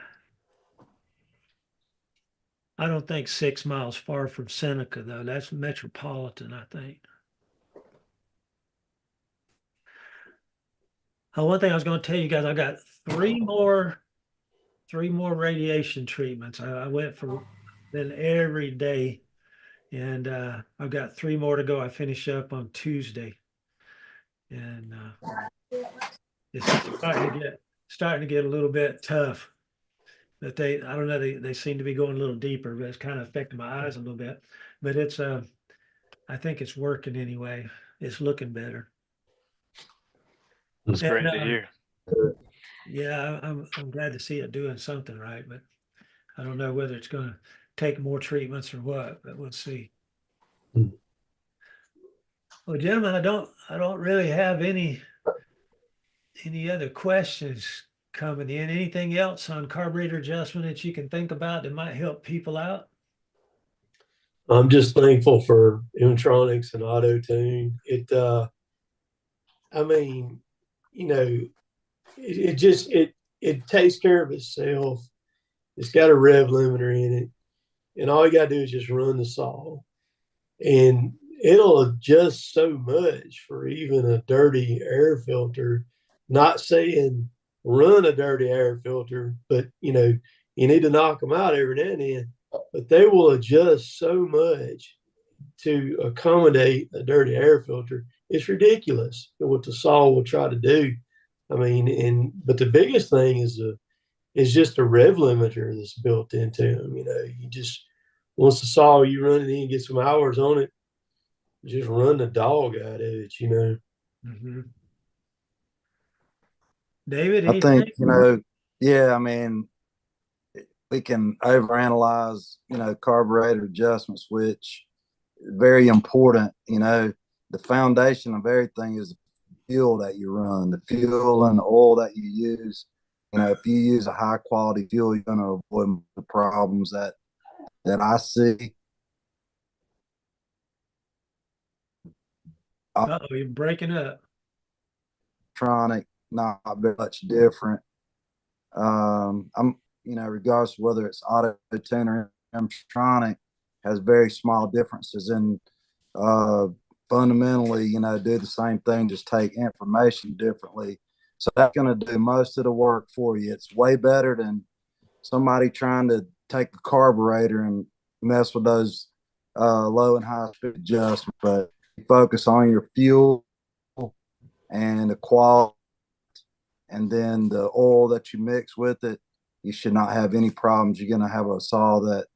[SPEAKER 1] I don't think 6 Miles far from Seneca, though. That's metropolitan, I think. One thing I was going to tell you guys, I got three more radiation treatments. I went for them every day, and I've got 3 more to go. I finish up on Tuesday, and it's starting to get a little bit tough. But I don't know, they seem to be going a little deeper, but it's kind of affecting my eyes a little bit. But it's I think it's working anyway. It's looking better.
[SPEAKER 5] That's great to hear.
[SPEAKER 1] Yeah, I'm glad to see it doing something right, but I don't know whether it's going to take more treatments or what, but we'll see. Well, gentlemen, I don't really have any other questions coming in. Anything else on carburetor adjustment that you can think about that might help people out?
[SPEAKER 4] I'm just thankful for Mtronics and Auto Tune. I mean, it takes care of itself. It's got a rev limiter in it, and all you got to do is just run the saw, and it'll adjust so much for even a dirty air filter. Not saying run a dirty air filter, but you need to knock them out every now and then. but they will adjust so much to accommodate a dirty air filter. It's ridiculous what the saw will try to do. I mean, but the biggest thing is just the rev limiter that's built into them. You know, you just once the saw you run it in, get some hours on it, just run the dog out of it. You know.
[SPEAKER 1] Mm-hmm. David,
[SPEAKER 3] I
[SPEAKER 1] anything?
[SPEAKER 3] think, yeah, I mean, we can overanalyze, carburetor adjustments, which is very important. The foundation of everything is the fuel that you run, the fuel and the oil that you use. If you use a high quality fuel, you're going to avoid the problems that I see.
[SPEAKER 1] Oh, you're breaking up.
[SPEAKER 3] Electronic, not very much different. Regardless of whether it's auto tune or electronic, has very small differences in fundamentally, do the same thing, just take information differently. So that's going to do most of the work for you. It's way better than somebody trying to take the carburetor and mess with those low and high speed adjustments. But focus on your fuel and the quality, and then the oil that you mix with it. You should not have any problems. You're going to have a saw that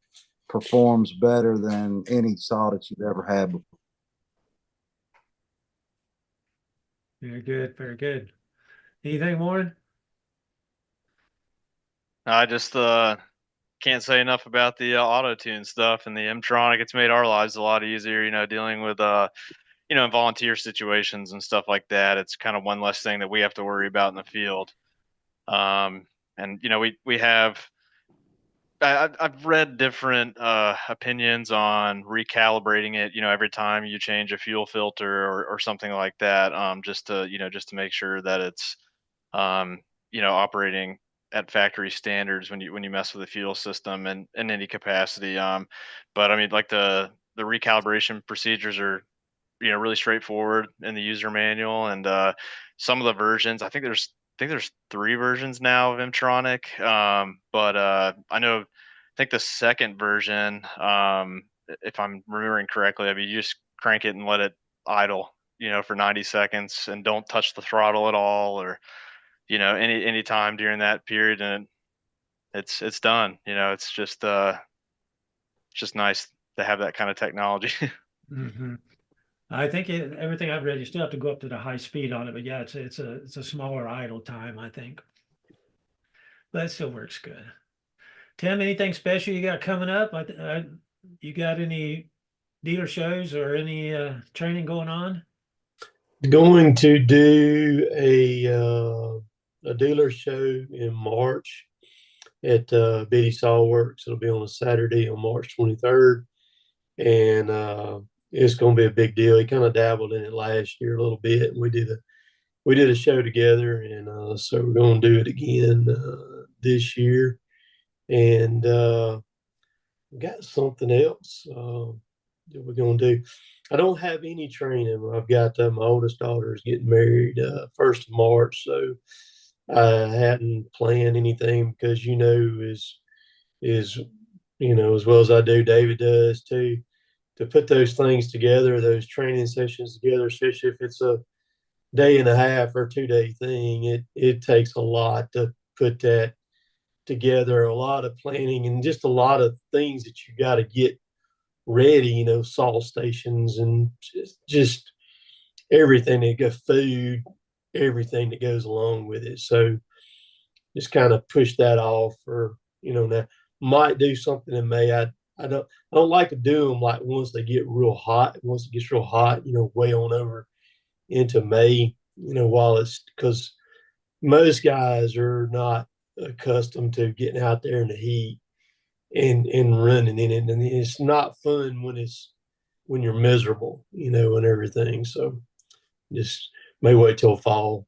[SPEAKER 3] performs better than any saw that you've ever had before.
[SPEAKER 1] Very good. Very good. Anything more?
[SPEAKER 5] I just can't say enough about the auto tune stuff and the Mtronic. It's made our lives a lot easier, dealing with volunteer situations and stuff like that. It's kind of one less thing that we have to worry about in the field. And we have I've read different opinions on recalibrating it, every time you change a fuel filter or something like that, just to make sure that it's operating at factory standards when you mess with the fuel system and in any capacity. But I mean, like the recalibration procedures are really straightforward in the user manual, and some of the versions, I think there's 3 versions now of Mtronic. But I think the second version, if I'm remembering correctly, I mean, you just crank it and let it idle, for 90 seconds and don't touch the throttle at all, or any time during that period, and it's done. It's just nice to have that kind of technology.
[SPEAKER 1] Mm-hmm. I think everything I've read, you still have to go up to the high speed on it, but yeah, it's a smaller idle time, I think. But it still works good. Tim, anything special you got coming up? You got any dealer shows or any training going on?
[SPEAKER 4] Going to do a dealer show in March at Biddy Saw Works. It'll be on a Saturday on March 23rd, and it's going to be a big deal. He kind of dabbled in it last year a little bit, and we did a show together, and so we're going to do it again this year, and got something else that we're going to do. I don't have any training. I've got my oldest daughter is getting married 1st of March, so I hadn't planned anything because is as well as I do, David does too, to put those things together, those training sessions together, especially if it's a day and a half or 2 day thing. It takes a lot to put that together, a lot of planning and just a lot of things that you got to get ready, saw stations and just everything that goes, food, everything that goes along with it. So just kind of push that off for, now might do something in May. I don't like to do them like once they get real hot. Once it gets real hot, way on over into May, while it's because most guys are not accustomed to getting out there in the heat and running in it, and it's not fun when you're miserable, and everything. So just may wait till fall.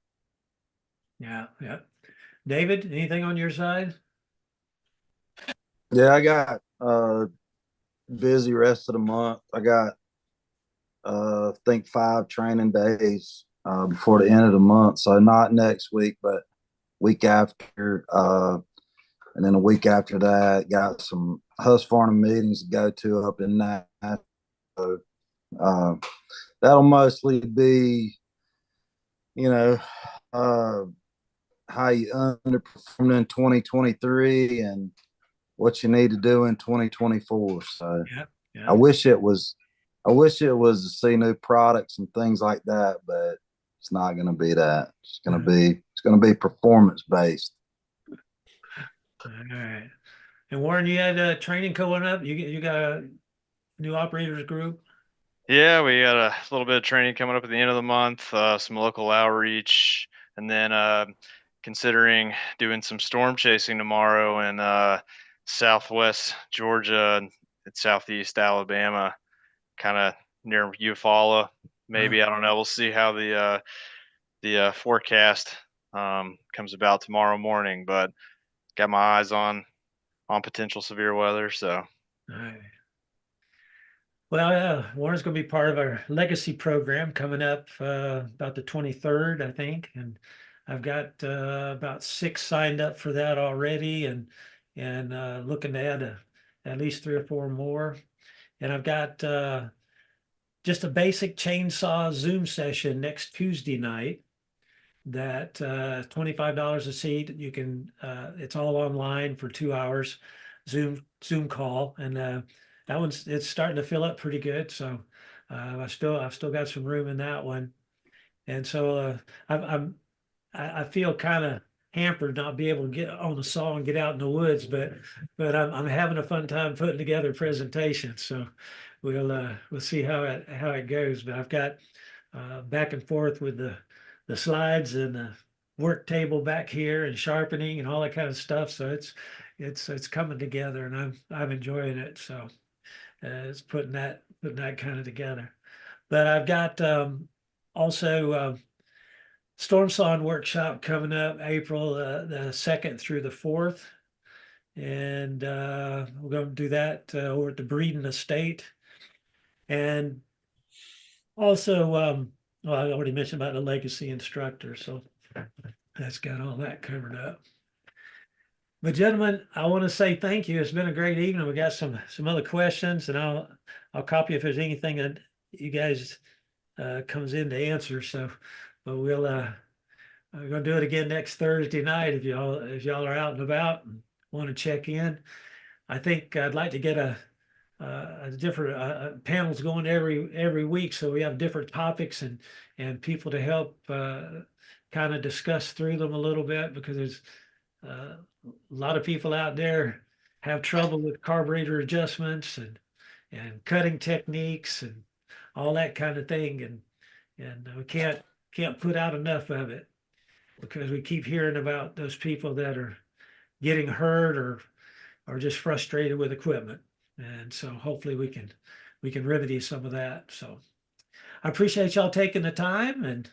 [SPEAKER 1] Yeah, yeah. David, anything on your side?
[SPEAKER 3] Yeah, I got busy rest of the month. I got I think 5 training days before the end of the month. So not next week, but week after. And then a week after that, got some Husqvarna meetings to go to up in Nashville. So, that'll mostly be, you know, uh, how you underperformed in 2023 and what you need to do in 2024. So
[SPEAKER 1] Yeah.
[SPEAKER 3] I
[SPEAKER 1] Yeah.
[SPEAKER 3] wish it was, to see new products and things like that, but it's not going to be that. It's going to be performance based.
[SPEAKER 1] All right. And Warren, you had training coming up. You got a new operators group.
[SPEAKER 5] Yeah, we got a little bit of training coming up at the end of the month, some local outreach, and then considering doing some storm chasing tomorrow in southwest Georgia and southeast Alabama, kind of near Eufaula. Maybe I don't know. We'll see how the forecast comes about tomorrow morning, but got my eyes on potential severe weather. So
[SPEAKER 1] All right. Well, Warren's going to be part of our legacy program coming up about the 23rd, I think, and I've got about 6 signed up for that already, and looking to add at least 3 or 4 more. And I've got just a basic chainsaw Zoom session next Tuesday night. That $25 a seat. You can it's all online for 2 hours, Zoom call, and that it's starting to fill up pretty good. So I've still got some room in that one, and so I feel kind of hampered not be able to get on the saw and get out in the woods, but I'm having a fun time putting together presentations. So we'll see how it goes. But I've got back and forth with the slides and the work table back here and sharpening and all that kind of stuff. So it's coming together, and I'm enjoying it. So it's putting that kind of together. But I've got also storm sawing workshop coming up April the 2nd through the 4th, and we're going to do that over at the Breeden Estate. And also, well, I already mentioned about the legacy instructor, so that's got all that covered up. But gentlemen, I want to say thank you. It's been a great evening. We got some other questions, and I'll copy if there's anything that you guys comes in to answer. So, but we're gonna do it again next Thursday night if y'all are out and about and want to check in. I think I'd like to get a different panels going every week, so we have different topics and people to help kind of discuss through them a little bit, because there's a lot of people out there have trouble with carburetor adjustments and cutting techniques and all that kind of thing, and we can't put out enough of it, because we keep hearing about those people that are getting hurt or just frustrated with equipment. And so hopefully we can remedy some of that. So I appreciate y'all taking the time, and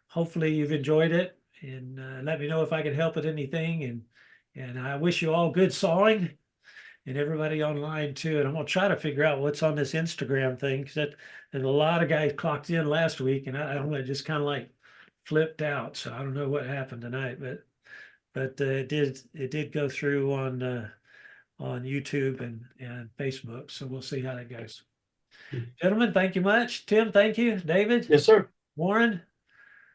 [SPEAKER 1] hopefully you've enjoyed it, and let me know if I can help with anything. And I wish you all good sawing, and everybody online too. And I'm gonna try to figure out what's on this Instagram thing, because there's a lot of guys clocked in last week, and I don't know, just kind of like flipped out. So I don't know what happened tonight, but it did go through on YouTube and Facebook. So we'll see how that goes. Gentlemen, thank you much. Tim, thank you. David.
[SPEAKER 4] Yes, sir.
[SPEAKER 1] Warren,